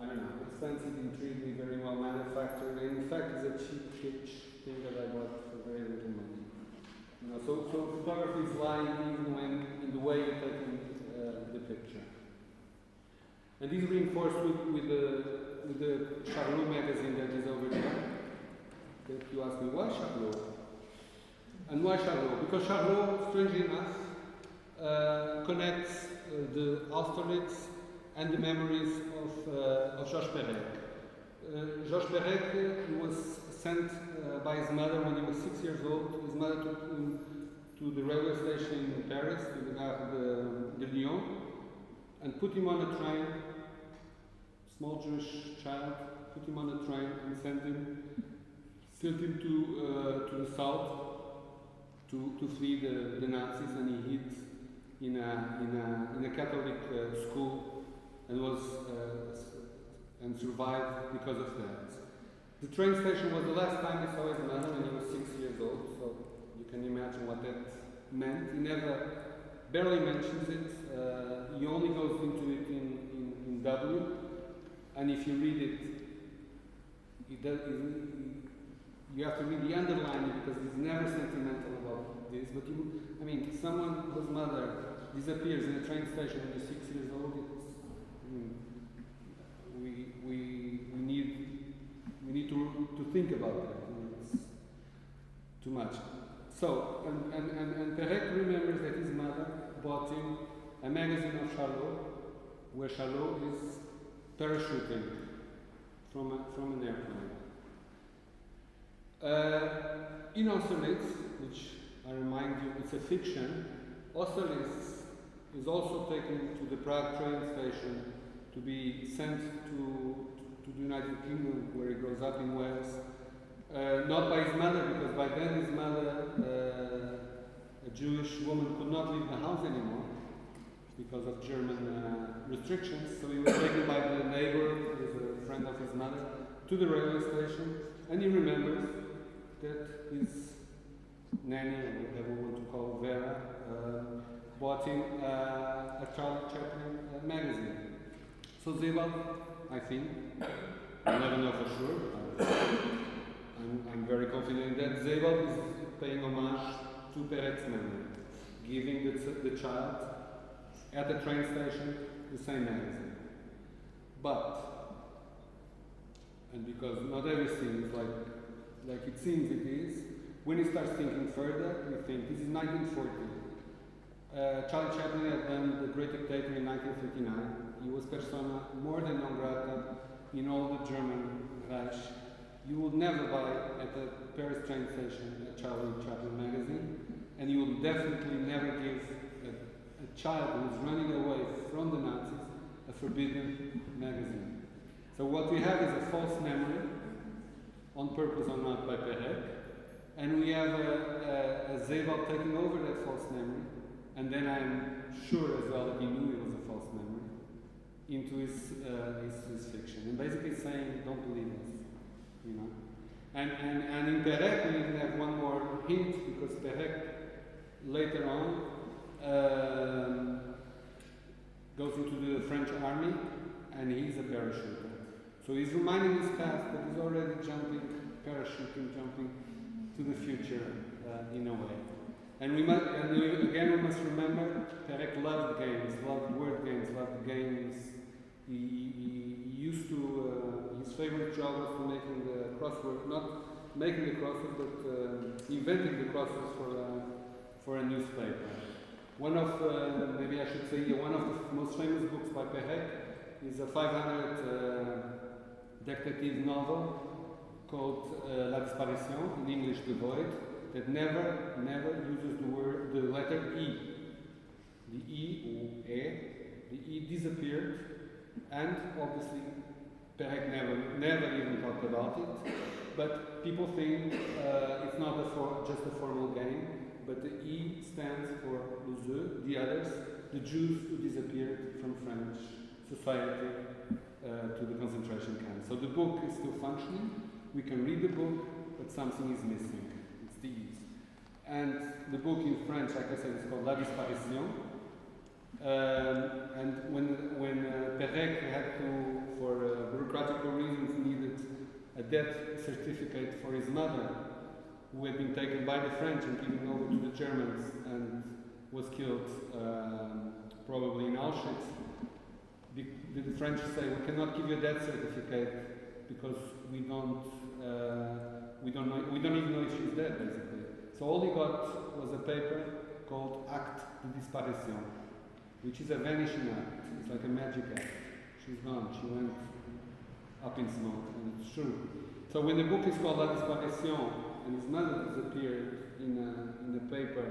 I don't know, expensive, intriguing, very well manufactured, and in fact it's a cheap kitsch thing that I bought for very little money. You know, so photography is lying even when in the way you're taking the picture. And this is reinforced with the Charlot magazine that is over there. That you ask me, why Charlot? And why Charlot? Because Charlot, strangely enough, connects the Austerlitz and the memories of Georges Perec. Georges Perec was sent by his mother when he was 6 years old. His mother took him to the railway station in Paris, to the Gare de Lyon, and put him on a train, small Jewish child, put him on a train and sent him to the south to flee the Nazis, and he hid in a Catholic school and was and survived because of that. The train station was the last time he saw his mother when he was 6 years old, so you can imagine what that meant. He barely mentions it. He only goes into it in W, and if you read it, you have to read the underlining because he's never sentimental about this. But I mean, someone whose mother disappears in a train station when you're 6 years old. We need to think about that. It's too much. So, and Perec remembers that his mother bought him a magazine of Charlot, where Charlot is parachuting from an airplane. In Austerlitz, which I remind you, it's a fiction, Austerlitz is also taken to the Prague train station to be sent to the United Kingdom, where he grows up in Wales. Not by his mother, because by then his mother, a Jewish woman, could not leave the house anymore because of German restrictions. So he was taken by the neighbor, who was a friend of his mother, to the railway station, and he remembers that his nanny, or whatever we want to call Vera, bought him a Charlie Chaplin magazine. So Sebald, I think, I never know for sure, but I'm very confident that Sebald is paying homage to Perek's memory, giving the child at the train station the same magazine. But, and because not everything is like it seems it is, when he starts thinking further, we think this is 1940. Charlie Chaplin had done The Great Dictator in 1939. He was persona more than non grata in all the German Reich. You would never buy at the Paris train station a Charlie Chaplin magazine, and you will definitely never give a child who is running away from the Nazis a forbidden magazine. So what we have is a false memory, on purpose or not, by Perec, and we have a Sebald taking over that false memory, and then I'm sure as well that he knew it was a false memory, into his fiction, and basically saying, don't believe us, you know. And in Perec we even have one more hint, because Perec later on goes into the French army, and he's a parachuter. So he's reminding his past, but he's already parachuting, jumping to the future in a way. And we must remember, Perec loved games, loved word games, loved games. He used to, his favorite job was to making the crossword, not making the crossword, but inventing the crosswords for a newspaper. One of, maybe I should say, one of the most famous books by Perec is a 500 detective novel called La Disparition, in English The Void, that never uses the letter E. The E, or E, the E disappeared, and obviously Perec never even talked about it, but people think it's not just a formal game, but the E stands for les eux, the others, the Jews who disappeared from French society to the concentration camp. So the book is still functioning, we can read the book, but something is missing. It's the E's. And the book in French, like I said, is called La Disparition. And when Perec had to, for bureaucratic reasons, needed a death certificate for his mother, who had been taken by the French and given over to the Germans and was killed probably in Auschwitz, the French say, we cannot give you a death certificate because we don't even know if she's dead, basically. So all he got was a paper called Acte de Disparition, which is a vanishing act. It's like a magic act. She's gone. She went up in smoke, and it's true. So when the book is called La Disparition, and his mother disappeared in the paper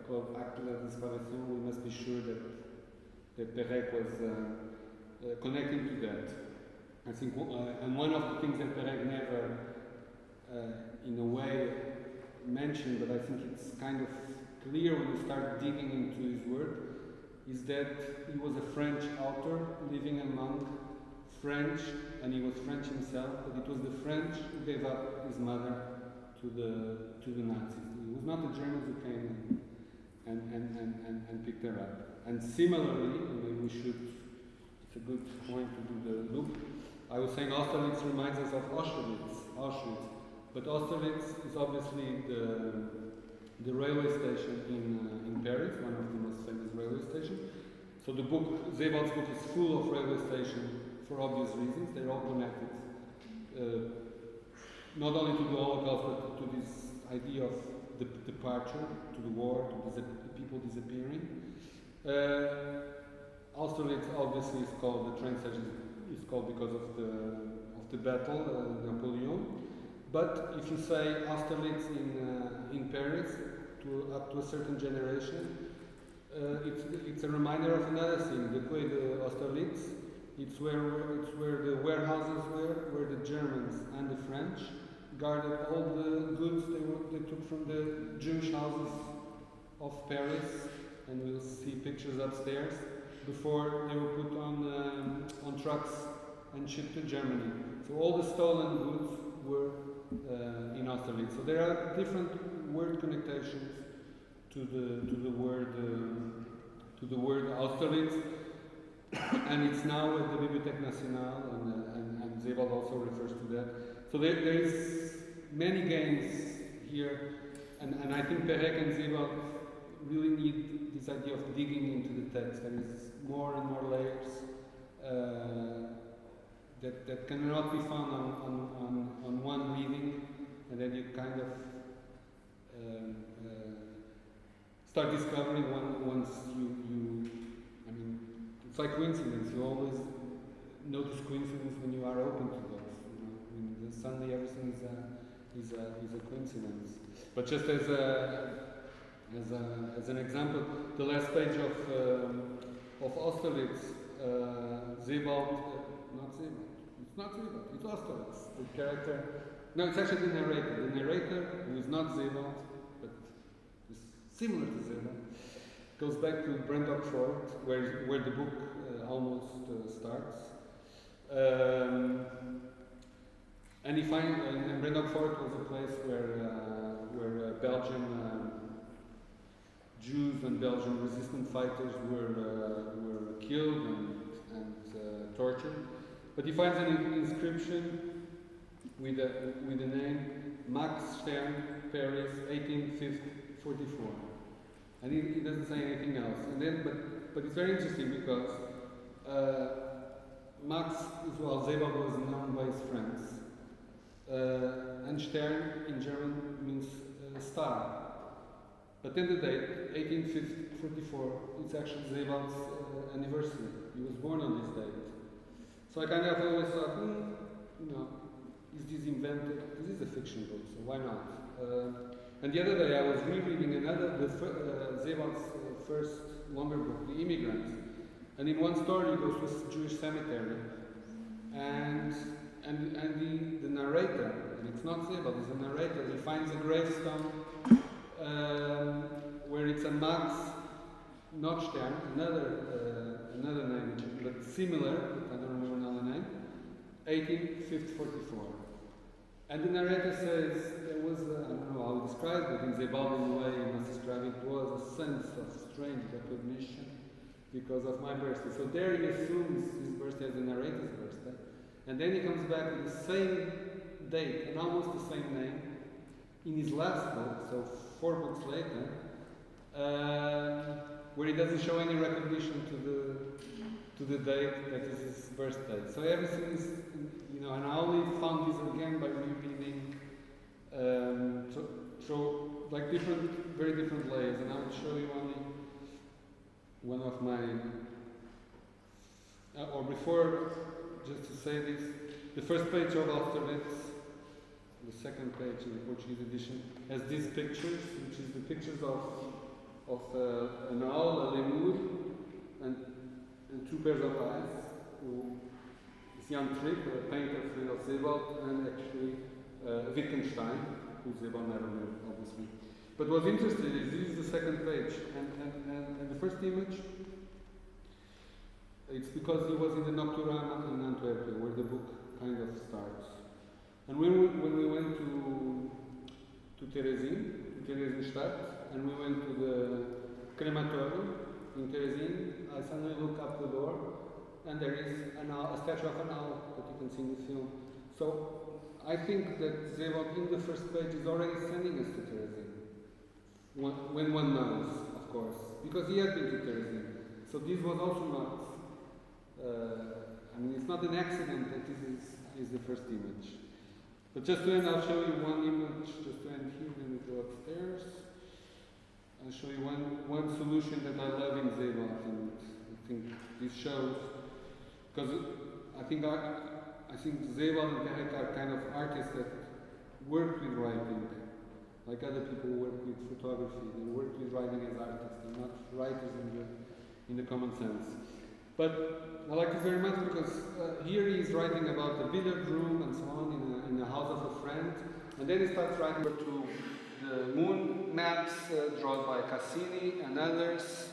called Acte de Disparition, we must be sure that Perec was connecting to that. I think, and one of the things that Perec never, in a way, mentioned, but I think it's kind of clear when you start digging into his work, is that he was a French author living among French, and he was French himself, but it was the French who gave up his mother to the Nazis. It was not the Germans who came and picked her up. And similarly, maybe we should, it's a good point to do the loop. I was saying Austerlitz reminds us of Auschwitz, but Austerlitz is obviously the railway station in Paris, one of the most famous railway stations. So the book, Sebald's book, is full of railway stations for obvious reasons. They're all connected, not only to the Holocaust, but to this idea of the departure, to the war, to people disappearing. Austerlitz obviously is called, the train station is called because of the battle, Napoleon. But if you say Austerlitz in Paris, up to a certain generation, it's a reminder of another thing. The Quai d'Austerlitz It's where the warehouses where the Germans and the French guarded all the goods they took from the Jewish houses of Paris, and we'll see pictures upstairs, before they were put on trucks and shipped to Germany. So all the stolen goods were in Austerlitz. So there are different word connotations to the word Austerlitz, and it's now at the Bibliothèque Nationale, and Sebald also refers to that. So there is many games here, and I think Perec and Sebald really need this idea of digging into the text. There is more and more layers that cannot be found on one reading, and then you kind of start discovering once you I mean, it's like coincidence. You always notice coincidence when you are open to those. You know, I mean, suddenly everything is a coincidence. But just as an example, the last page of Austerlitz, Sebald, not Sebald. It's not Sebald. It's Austerlitz. The character. No, it's actually the narrator. The narrator, who is not Sebald, but is similar to Sebald, goes back to Brendok Fort, where the book almost starts. And he finds, and Brendok Fort was a place where Belgian Jews and Belgian resistance fighters were killed and tortured. But he finds an inscription with the name Max Stern, Paris, 1844. And he doesn't say anything else. And then, but it's very interesting because Max, as well, Sebald was known by his friends. And Stern in German means star. But then the date, 1844, it's actually Sebald's anniversary. He was born on this date. So I kind of always thought, is this invented? This is a fiction book, so why not? And the other day I was rereading Sebald's first longer book, The Immigrant. And in one story he goes to a Jewish cemetery. And the narrator, and it's not Sebald, it's a narrator, he finds a gravestone where it's a Max Notstern, another name, but similar, I don't remember now the name, 1844. And the narrator says there was, I don't know how he describes it, in Sebaldian way he must describe it, was a sense of strange recognition because of my birthday. So there he assumes his birthday as the narrator's birthday. And then he comes back with the same date and almost the same name in his last book, so 4 books later, where he doesn't show any recognition to the date that is his birthday. So everything is, and I only found this again by rereading, so like very different layers, and I will show you only one of my, or before, just to say this, the first page of Austerlitz, the second page in the Portuguese edition, has these pictures, which is the pictures of an owl, a lemur, and 2 pairs of eyes. It's Jan Tripp, a painter friend of Sebald, and actually Wittgenstein, who Sebald never knew, obviously. But what's interesting is this is the second page, and the first image, it's because he was in the Nocturama in Antwerp, where the book kind of starts. And when we went to Theresienstadt, and we went to the crematorium in Theresien, I suddenly look up the door, and there is a statue of an owl that you can see in the film. So I think that Sebald in the first page is already sending us to Theresien. When one knows, of course, because he had been to Theresien. So this was also not, it's not an accident that this is the first image. But just to end, I'll show you one image, just to end here, then we go upstairs. I'll show you one solution that I love in Sebald, and I think this shows, because I think Sebald and Perec are kind of artists that work with writing, like other people work with photography. They work with writing as artists, they're not writers in the common sense. But I like it very much because here he is writing about the billiard room and so on in the house of a friend. And then he starts writing to the moon maps drawn by Cassini and others.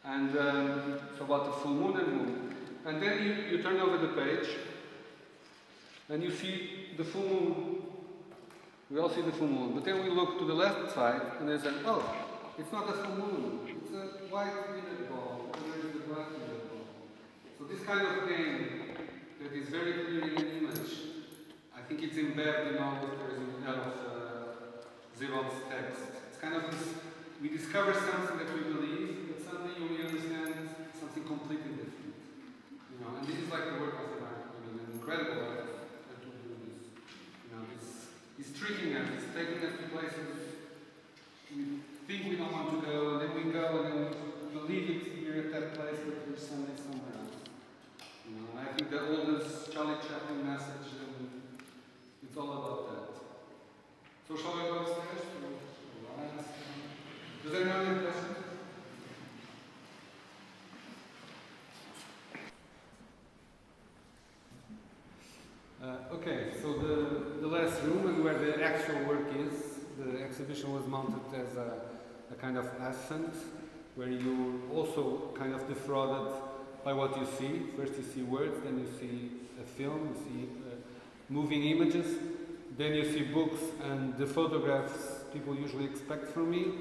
And so about the full moon and moon. And then you turn over the page and you see the full moon. We all see the full moon. But then we look to the left side and there's it's not a full moon. It's a white billiard ball. And there's the black billiard ball. So this kind of game that is very clear in an image, I think it's embedded in all of Sebald's text. It's kind of this, we discover something that we believe, but suddenly we understand something completely different. You know, and this is like the work of an incredible artist that will do this. You know, he's tricking us, he's taking us to places we think we don't want to go, and then we go, and then we believe we're at that place, but we're suddenly somewhere else. You know, I think the oldest Charlie Chaplin message, it's all about that. So shall we go upstairs? Does anyone have questions? Okay, so the last room and where the actual work is, the exhibition was mounted as a kind of ascent, where you also kind of defrauded by what you see. First you see words, then you see a film, you see moving images, then you see books and the photographs people usually expect from me,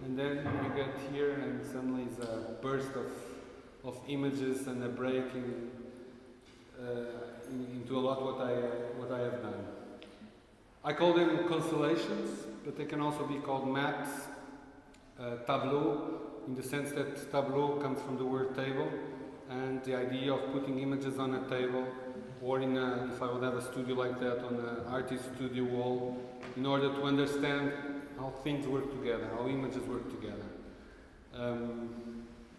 and then you get here and suddenly it's a burst of images and a break into a lot what I have done. I call them constellations, but they can also be called maps, tableau, in the sense that tableau comes from the word table, and the idea of putting images on a table, or if I would have a studio like that, on an artist studio wall, in order to understand how things work together, how images work together.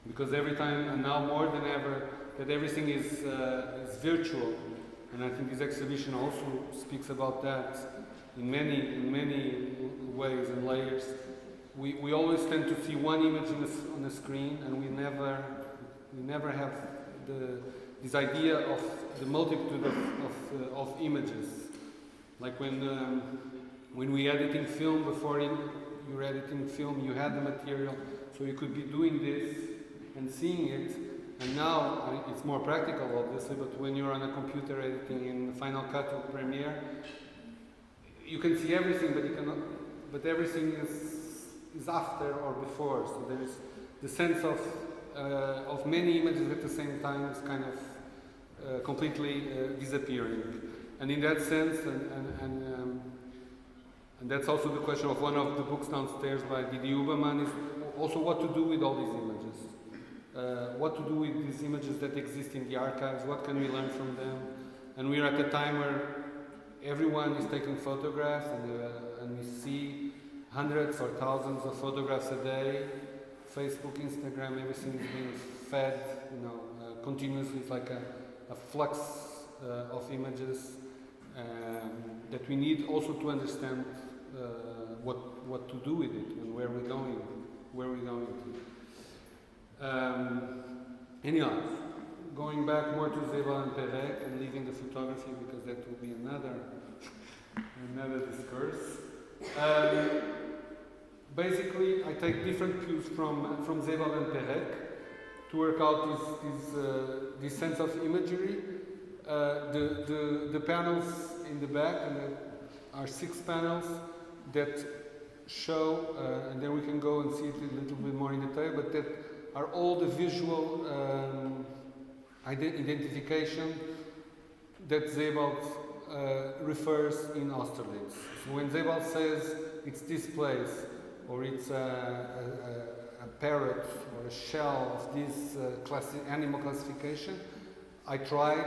Because every time, and now more than ever, that everything is virtual, and I think this exhibition also speaks about that in many ways and layers. We always tend to see one image on the screen, and we never have this idea of the multitude of images. Like when we editing film, before you're editing film, you had the material, so you could be doing this and seeing it. And now it's more practical, obviously, but when you're on a computer editing in Final Cut or Premiere, you can see everything, but you cannot. But everything is after or before. So there is the sense of many images at the same time is kind of completely disappearing. And in that sense, and that's also the question of one of the books downstairs by Didier Huberman, is also what to do with all these images. What to do with these images that exist in the archives, what can we learn from them? And we're at a time where everyone is taking photographs, and we see hundreds or thousands of photographs a day. Facebook, Instagram, everything is being fed, continuously. It's like a flux of images that we need also to understand what to do with it and where we're going to. Anyhow, going back more to Sebald and Perec and leaving the photography because that will be another discourse. Basically, I take different cues from Sebald and Perec to work out this sense of imagery. The panels in the back, and there are 6 panels that show, and then we can go and see it a little bit more in detail, but that are all the visual identification that Sebald refers in Austerlitz. So when Sebald says it's this place, or it's a parrot or a shell of this animal classification, I tried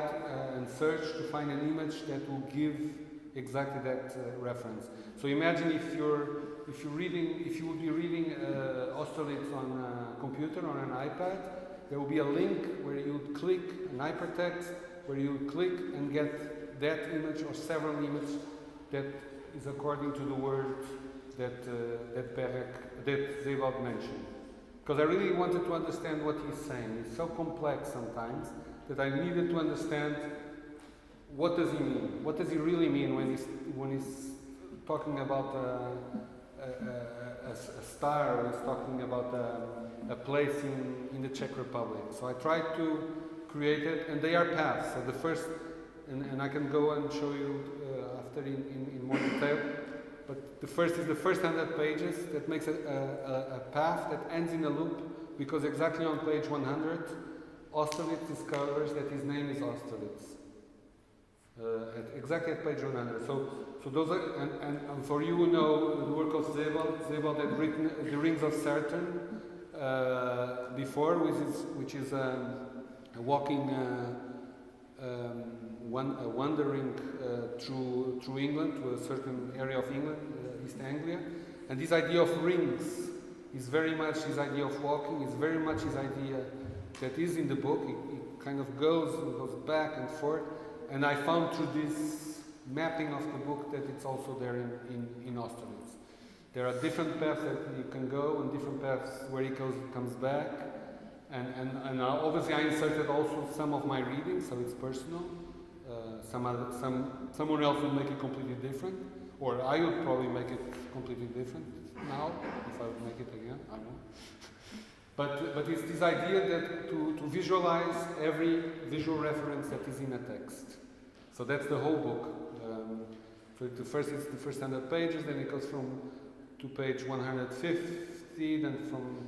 and searched to find an image that will give exactly that reference. So imagine if you would be reading Austerlitz on a computer or an iPad, there will be a link where you would click an hypertext, where you would click and get that image or several images that is according to the word that Sebald mentioned. because I really wanted to understand what he's saying. It's so complex sometimes that I needed to understand what does he mean. What does he really mean when he's talking about a star, or he's talking about a place in the Czech Republic. So I tried to create it, and they are paths. So the first, and I can go and show you after in more detail. But the first is the first 100 pages that makes a path that ends in a loop, because exactly on page 100, Austerlitz discovers that his name is Austerlitz. Exactly at page 100. So those are, and for you who know the work of Sebald had written The Rings of Saturn before, which is a walking, wandering through England, to a certain area of England, East Anglia. And this idea of rings is very much his idea of walking, is very much his idea that is in the book. It kind of goes back and forth. And I found through this mapping of the book that it's also there in Austerlitz. There are different paths that you can go, and different paths where he comes back. And obviously I inserted also some of my readings, so it's personal. Someone else would make it completely different, or I would probably make it completely different now, if I would make it again, I don't know. But it's this idea that to visualize every visual reference that is in a text. So that's the whole book. So it's the first 100 pages, then it goes to page 150, then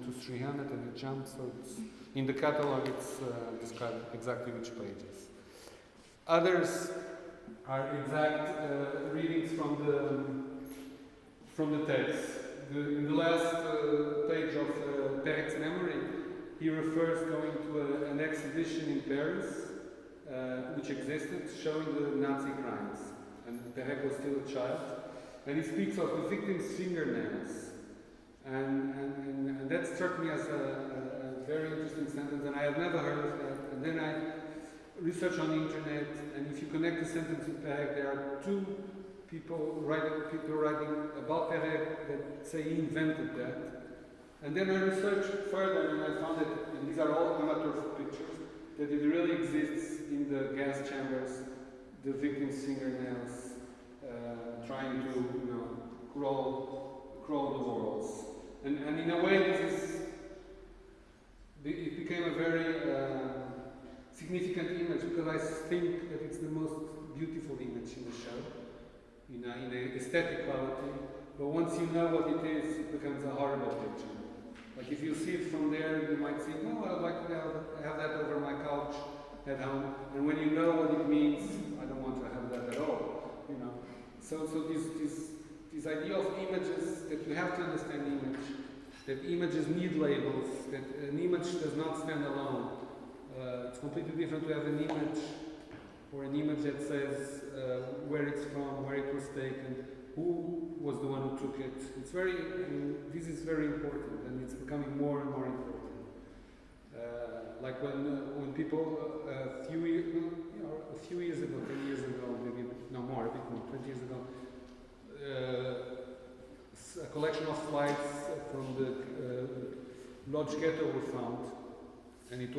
to 300, and it jumps. So it's, in the catalog, it's described exactly which pages. Others are exact readings from the text. In the last page of Perec's memory, he refers going to an exhibition in Paris, which existed, showing the Nazi crimes. And Perec was still a child. And he speaks of the victim's fingernails. And that struck me as a very interesting sentence, and I had never heard of that. And then I researched on the internet, and if you connect the sentence with Perec, there are two people writing about Perec that say he invented that. And then I researched further, and I found that, and these are all amateur pictures, that it really exists in the gas chambers, the victim's fingernails, trying to crawl the walls. And in a way, it became a very significant image, because I think that it's the most beautiful image in the show, in a aesthetic quality. But once you know what it is, it becomes a horrible picture. Like if you see it from there, you might think, "Oh, I'd like to have that over my couch at home." And when you know what it means, I don't want to have that at all. So this idea of images, that you have to understand image, that images need labels, that an image does not stand alone. It's completely different to have an image, or an image that says where it's from, where it was taken, who was the one who took it. It's this is very important, and it's becoming more and more important. Like when people a few years ago, 10 years ago, maybe no more, a bit more, 20 years ago, a collection of slides from the Lodz Ghetto were found, and it's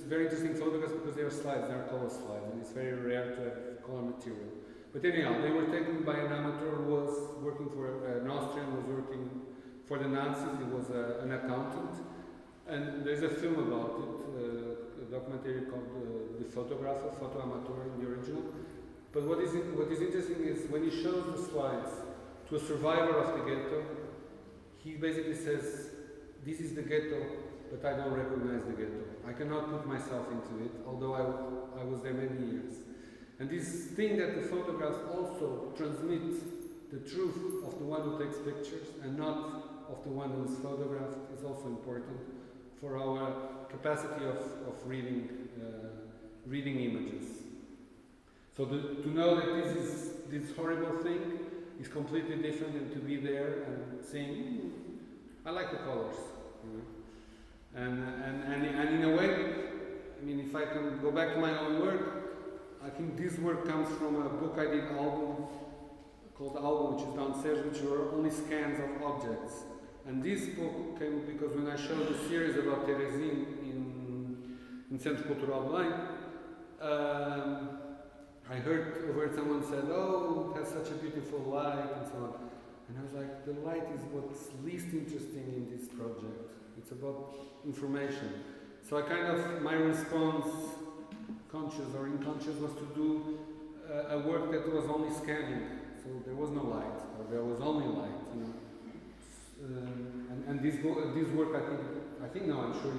very interesting photographs because they are slides, they are color slides, and it's very rare to have color material. But anyhow, they were taken by an amateur who was working for an Austrian, who was working for the Nazis. He was an accountant, and there's a film about it, a documentary called The Photographer, Photo Amateur in the original. But what is interesting is when he shows the slides to a survivor of the ghetto, he basically says, "This is the ghetto, but I don't recognize the ghetto. I cannot put myself into it, although I was there many years." And this thing that the photographs also transmit the truth of the one who takes pictures and not of the one who is photographed is also important for our capacity of reading images. So to know that this horrible thing is completely different than to be there and saying, "I like the colors." And in a way, I mean, if I can go back to my own work, I think this work comes from a book I did called Album, which is downstairs, which were only scans of objects. And this book came because when I showed the series about Terezinha in Centro Cultural Belém, I heard someone said, "Oh, it has such a beautiful light," and so on. And I was like, the light is what's least interesting in this project. It's about information. So my response, conscious or unconscious, was to do a work that was only scanning. So there was no light, or there was only light, you know. And this work, I think now I'm sure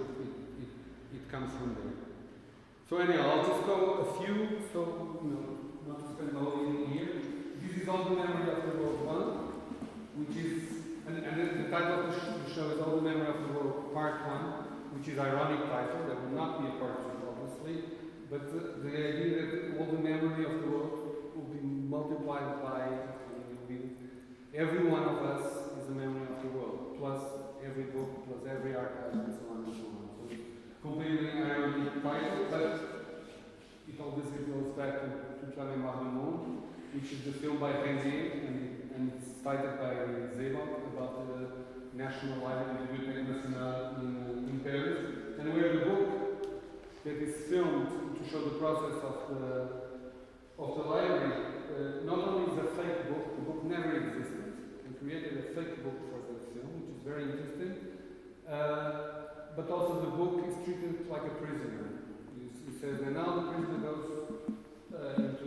it comes from there. So anyhow, I'll just go a few, so not to spend all evening here. This is All the Memory of the World 1, which is, and the title of the show is All the Memory of the World Part 1, which is ironic title. There will not be a part 2, obviously, but the idea that all the memory of the world will be multiplied by, every one of us is a memory of the world, plus every book, plus every archive, and so on and so on. So it's completely ironic title, but it obviously goes back to Travail Marmont, which is the film by Renzier, and it's cited by Zebot about the National Library, Bibliothèque Nationale in Paris, and where the book that is filmed to show the process of the library, not only is a fake book, the book never existed. We created a fake book for the film, which is very interesting, but also the book is treated like a prisoner. It says, and now the prisoner goes into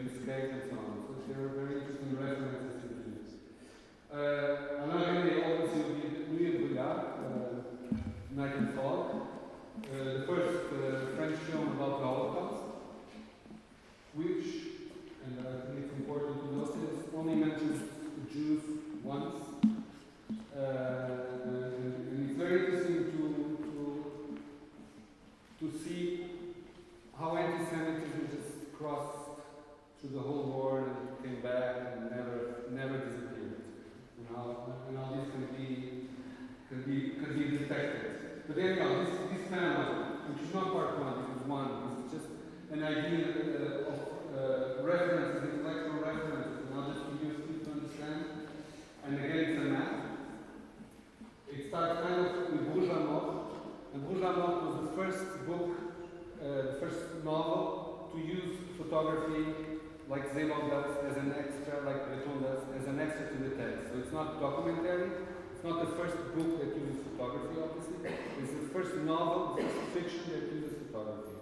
his cage and so on. So there are very interesting references to this. Another thing obviously would be Louis Bouillard, Night and Fog, the first French film about the Holocaust, which, and I think it's important to notice, only mentions Jews once. And it's very interesting to see how anti-Semitism just crossed through the whole war and came back and never disappeared. And how this can be detected. But anyhow, this panel, which is not part 1, this is 1, is just an idea of references, intellectual references, and I'll just give you to understand. And again, it's a map. It starts kind of with Rouge à Mort, and Rouge à Mort was the first book, the first novel to use photography like Zebot does as an extra, like Breton does as an extra to the text. So it's not documentary, it's not the first book that uses photography, obviously. It's the first novel, the first fiction that uses photography.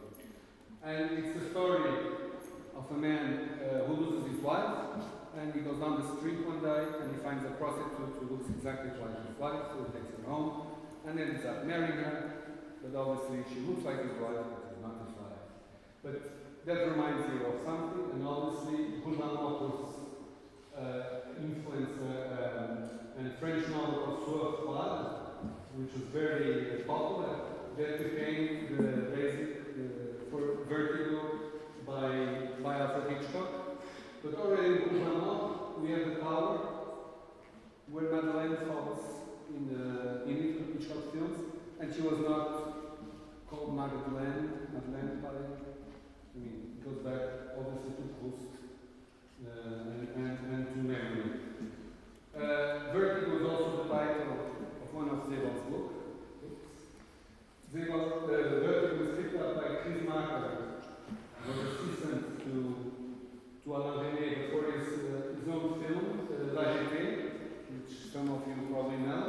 And it's the story of a man who loses his wife, and he goes down the street one day and he finds a prostitute who looks exactly like his wife, so he takes her home, and then ends up marrying her, but obviously she looks like his wife, but she's not his wife. But that reminds you of something, and obviously Rouge à Mort was influenced a French novel called Soif Froide, which was very popular, that became the basic for Vertigo by Alfred Hitchcock. But already in Rouge à Mort, we have the tower where Madeleine falls in Hitchcock films, and she was not called Madeleine, I mean, it goes back obviously to Proust and to memory. Vertigo was also the title of one of Zebot's books. Vertigo was picked up by Chris Marker, who was assistant to Alain Resnais before his own film, La Jetée, which some of you probably know.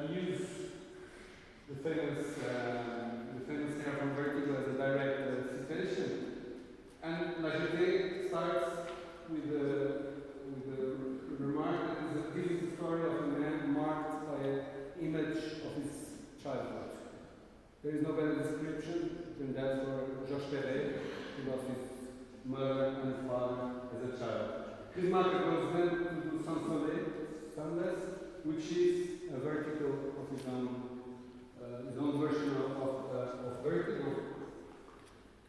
He used the famous scene from Vertigo as a direct citation. And La Jetée starts with the remark that this is the story of a man marked by an image of his childhood. There is no better description than that for Georges Perret, who lost his mother and father as a child. Chris Marker goes then to do Sunless, which is a vertical of his own version of Vertigo.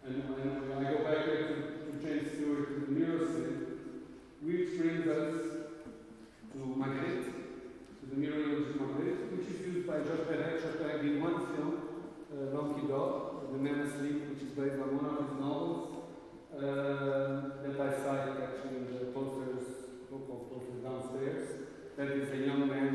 And I go back here to James Stewart, to the Mirror City, which brings us to Magritte, to the mirror image of Magritte, which is used by Georges Perec. Georges Perec did one film, L'Homme qui dort, The Man Asleep, which is based on one of his novels, that I cite actually in the posters downstairs. That is a young man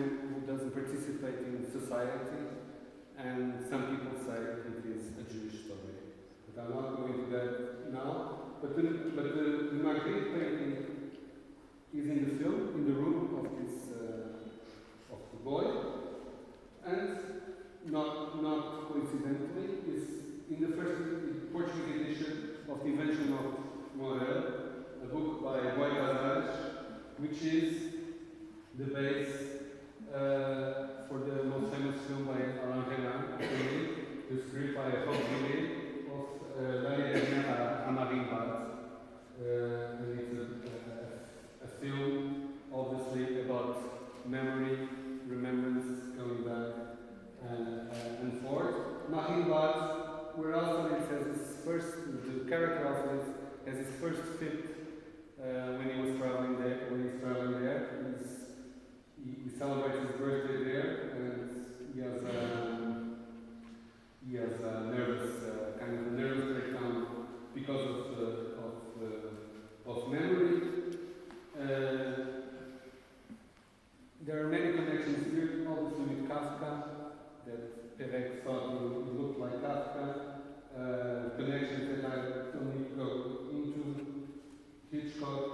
Hitchcock,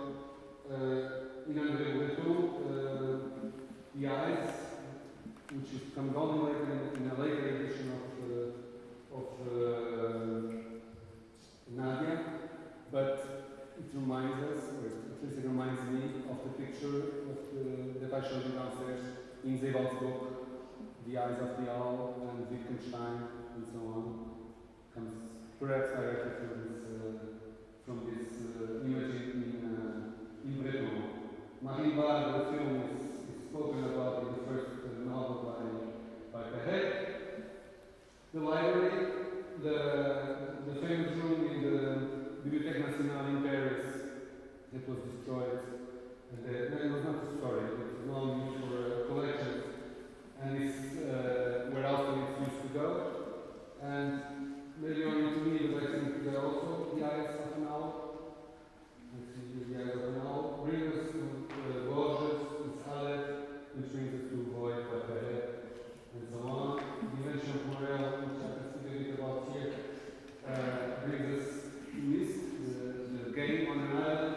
in André Breton, The Eyes, which is come down later in a later edition of Nadia, but it reminds us, or at least it reminds me of the picture that I showed you downstairs in Sebald's book, The Eyes of the Owl and Wittgenstein and so on, comes perhaps directly from this image in Breton. Marie Barre, the film, is spoken about in the first novel by Perret. The library, the famous room in the Bibliothèque Nationale in Paris that was destroyed, and it was not destroyed, it was long used for collections, and it's where Austerlitz used to go. And maybe only to me, but I think there are also the Eyes of an Owl. The Eyes of an Owl bring us to Borges, to Sallet, which brings us to Void, Perret, and so on. The invention of Morel, which I can speak a bit about here, brings us to Myst, the game on an island,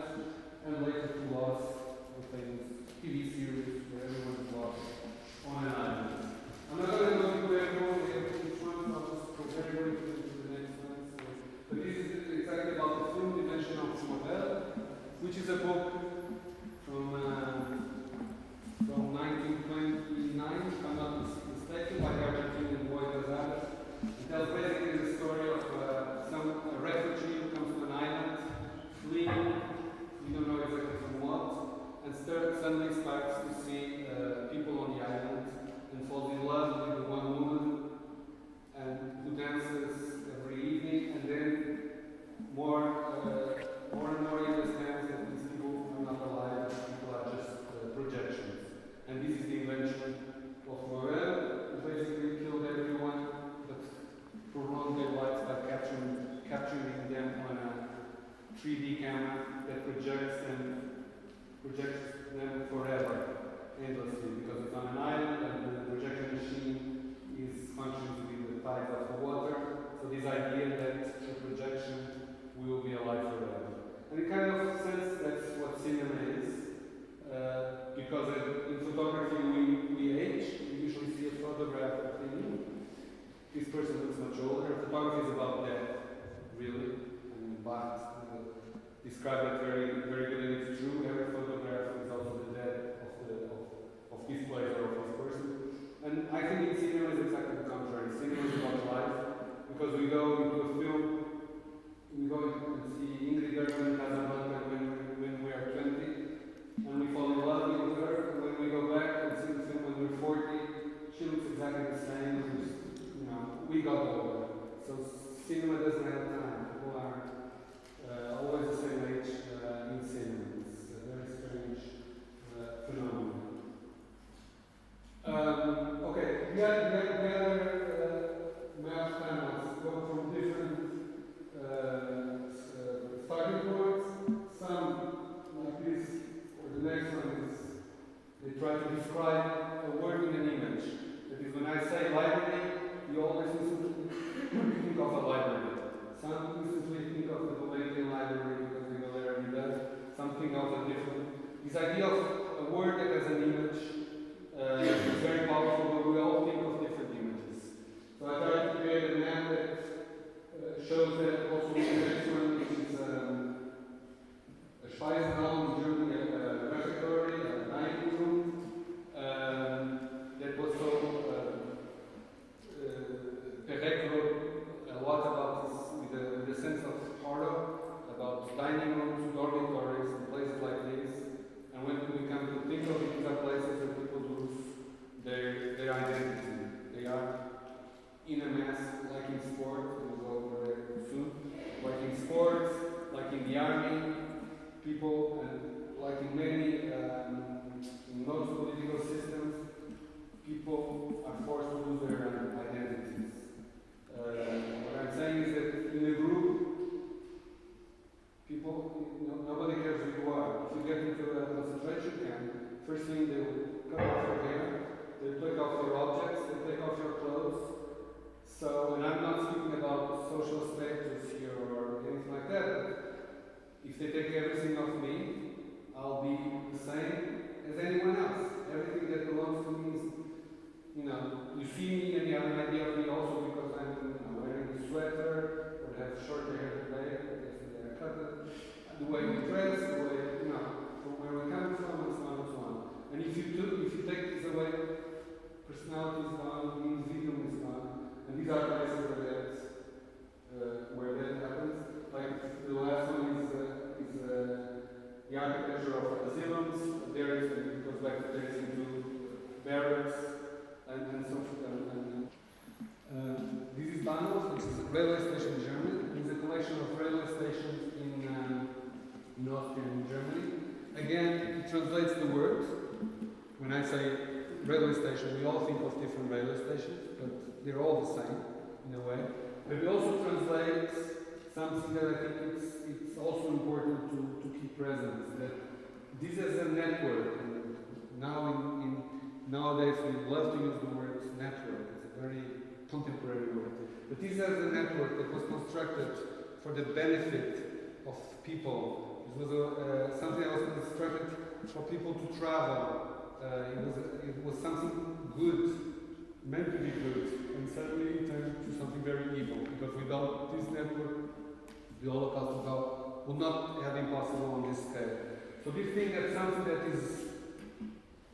and later to Lost, the famous TV series where everyone is lost on an island. I'm not going to go into everyone, each one, I'll just go very briefly to the next one. But this is exactly about the film Dimension of Morel, which is a book from 1929, if I'm not mistaken, by the Argentinian Boy Casares. It tells basically the story of a refugee who comes to an island, fleeing, we don't know exactly from what, and suddenly starts to see people on the island and falls in love with one woman and who dances every evening, and then more and more he understands that these people are not alive, people are just projections. And this is the invention of Morel, who basically killed everyone but prolonged their lives by capturing them on a 3D camera that projects them forever, endlessly, because it's on an island and the projection machine is functioning with the tides of the water. So this idea that the projection will be alive forever. And in kind of sense, that's what cinema is. Because in photography we age, we usually see a photograph of this person looks much older. Photography is about death, really. And Bach described it very, very good, and it's true. Every photograph is also the death of his place or of his person. And I think in cinema is exactly the contrary. Cinema is about life, because we go into a film, we go and see Ingrid Bergman in Casablanca when we are 20, and we fall in love with her, and when we go back and see the film when we're 40, she looks exactly the same. We got older. So cinema doesn't have time. People are always the same age in cinema. It's a very strange phenomenon. Okay, the other math panels go from different starting points. Some, like this, or the next one is, they try to describe a word in an image. That is, when I say library, you always instantly think of a library. Some instantly think of the Gulbenkian library because they go there every day. Some think of a different. This idea of a word that has an image is very powerful, but we all think of different images. So I tried to create a map that shows that also in the next one, which is a Speisenraum in Germany, a refectory, a dining room, that was so. Perret wrote a lot about this with a sense of horror, about dining rooms, dormitories, and places like this. And when we come to think of it, these are places where people lose their identity. They are in a mess, like in sport, we'll go over there soon, like in sports, like in the army, people, and like in many, in most political systems, people are forced to lose their identities. What I'm saying is that in a group, people, nobody cares who you are. If you get into a concentration camp, first thing they will cut off your hair, they take off your objects, they take off your clothes. So, and I'm not speaking about social status here or anything like that, but if they take everything off see me and you have an idea of me also because I'm wearing a sweater or have shorter hair today, yesterday I cut it, the way we dress, the way, from where we come from, and so on and so on. And if you take this away, personality is gone, individual is gone, and these are places where that happens. Like the last one is the architecture of asylums. There it goes back to there into barracks and so forth. This is Bahnhof, which is a railway station in Germany. It's a collection of railway stations in Austria and Germany. Again, it translates the word. When I say railway station, we all think of different railway stations, but they're all the same in a way. But it also translates something that I think it's also important to keep present, that this is a network. And nowadays we love to use the word network. It's a very contemporary word. But this is a network that was constructed for the benefit of people. It was something that was constructed for people to travel. It was something good, meant to be good, and suddenly it turned to something very evil. Because without this network, the Holocaust would not have been possible on this scale. So this thing that something that is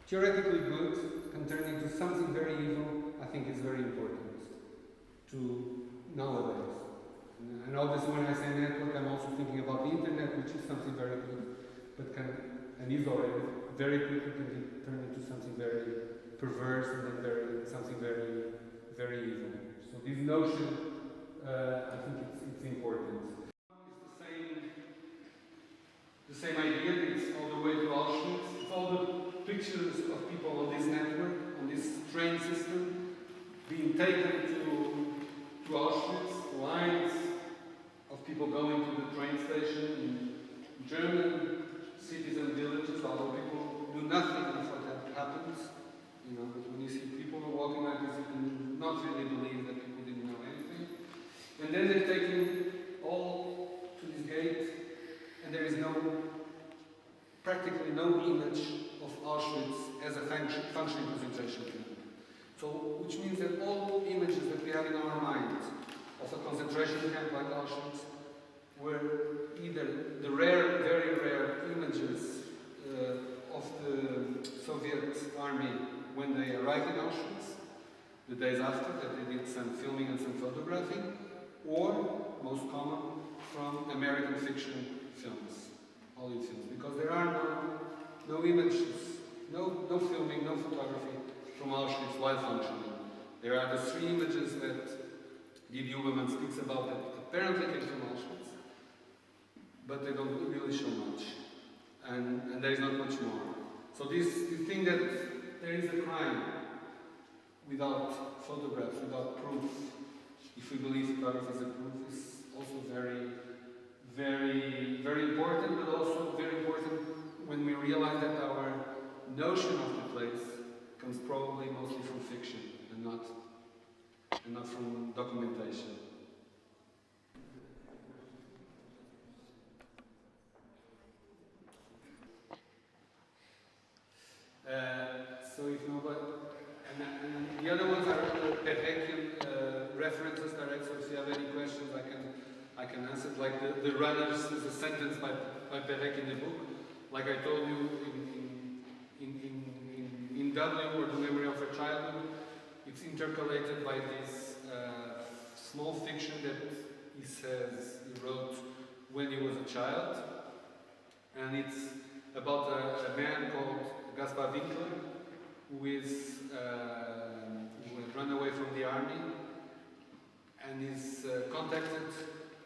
theoretically good can turn into something very evil, I think is very important to nowadays. And obviously when I say network, I'm also thinking about the internet, which is something very good, but and is already very quickly can turn into something very perverse and then something very, very evil. So this notion, I think it's important. It's the same idea. It's all the way to Auschwitz. It's all the pictures of people on this network, on this train system, being taken to Auschwitz. Lines of people going to the train station in German cities and villages, although people do nothing before that happens. When you see people walking like this, you can not really believe that people didn't know anything. And then they're taken all to this gate, and there is practically no image of Auschwitz as a functioning concentration camp. So, which means that all images that we have in our minds of a concentration camp like Auschwitz were either the rare, very rare images of the Soviet army when they arrived in Auschwitz, the days after, that they did some filming and some photographing, or, most common, from American fiction films, Hollywood films, because there are no images, no filming, no photography from Auschwitz while functioning. There are the three images that Guy Huberman speaks about that apparently came from Auschwitz, but they don't really show much, and there is not much more. So this thing that there is a crime without photographs, without proof, if we believe photography is a proof, is also very, very, very important, but also very important when we realize that our notion of the place comes probably mostly from fiction and not from documentation. So if nobody, and the other ones are Perreckian references direct. So if you have any questions, I can answer. Like the runners is a sentence by Perec in the book. Like I told you in W, or the memory of a childhood, it's intercalated by this small fiction that he wrote when he was a child, and it's about a man called Gaspar Winkler, who had run away from the army and is contacted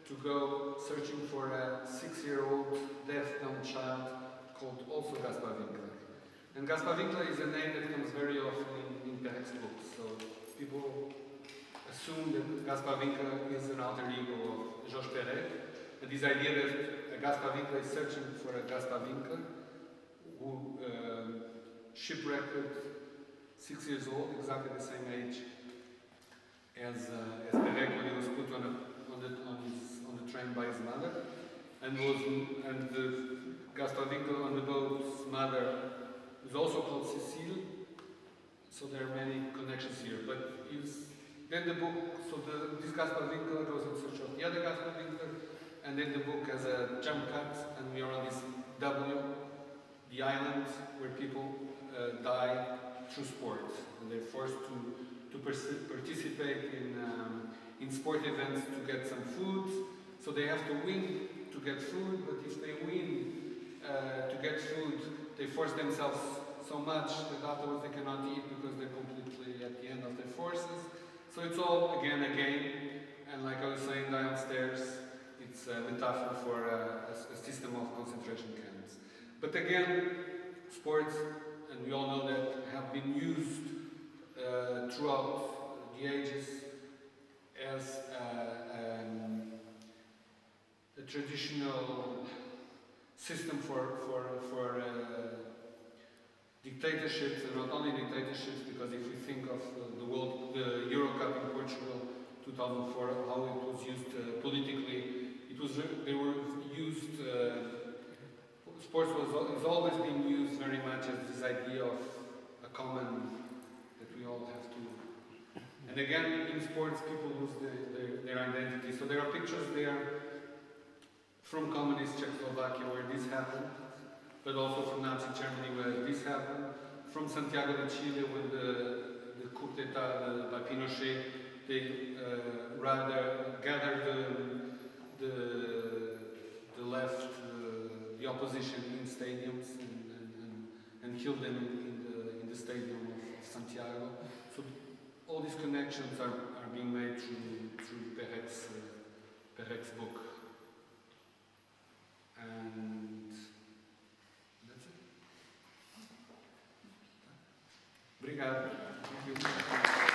to go searching for a 6-year-old deaf-dumb child called also Gaspar Winkler. And Gaspar Winkler is a name that comes very often in Perec's books, so people assume that Gaspar Winkler is an alter ego of Georges Perec, and this idea that Gaspar Winkler is searching for a Gaspar Winkler who shipwrecked 6 years old, exactly the same age as Perec when he was put on the train by his mother, and Gaspar Winkler on the boat's mother was also called Cecile. So there are many connections connections here. But then the book, so this Gaspar Winkler goes in search of the other Gaspar Winkler, and then the book has a jump cut, and we are on this W, the island where people die through sport, and they're forced to participate in sport events to get some food. So they have to win to get food, but if they win to get food, they force themselves so much that afterwards they cannot eat because they're completely at the end of their forces. So it's all, again, a game, and like I was saying downstairs, it's a metaphor for a system of concentration camps. But again, sports, and we all know that, have been used throughout the ages as a traditional system for dictatorships, and not only dictatorships, because if we think of the Euro Cup in Portugal 2004, how it was used politically, they were used. Sports is always being used very much as this idea of a common that we all have to. And again, in sports, people lose their identity. So there are pictures there from communist Czechoslovakia where this happened, but also from Nazi Germany where this happened, from Santiago de Chile when the coup d'etat by Pinochet, they rather gathered the left, the opposition in stadiums and killed them in the stadium of Santiago. So all these connections are being made through Perrec's book. And that's it. Obrigado. Thank you.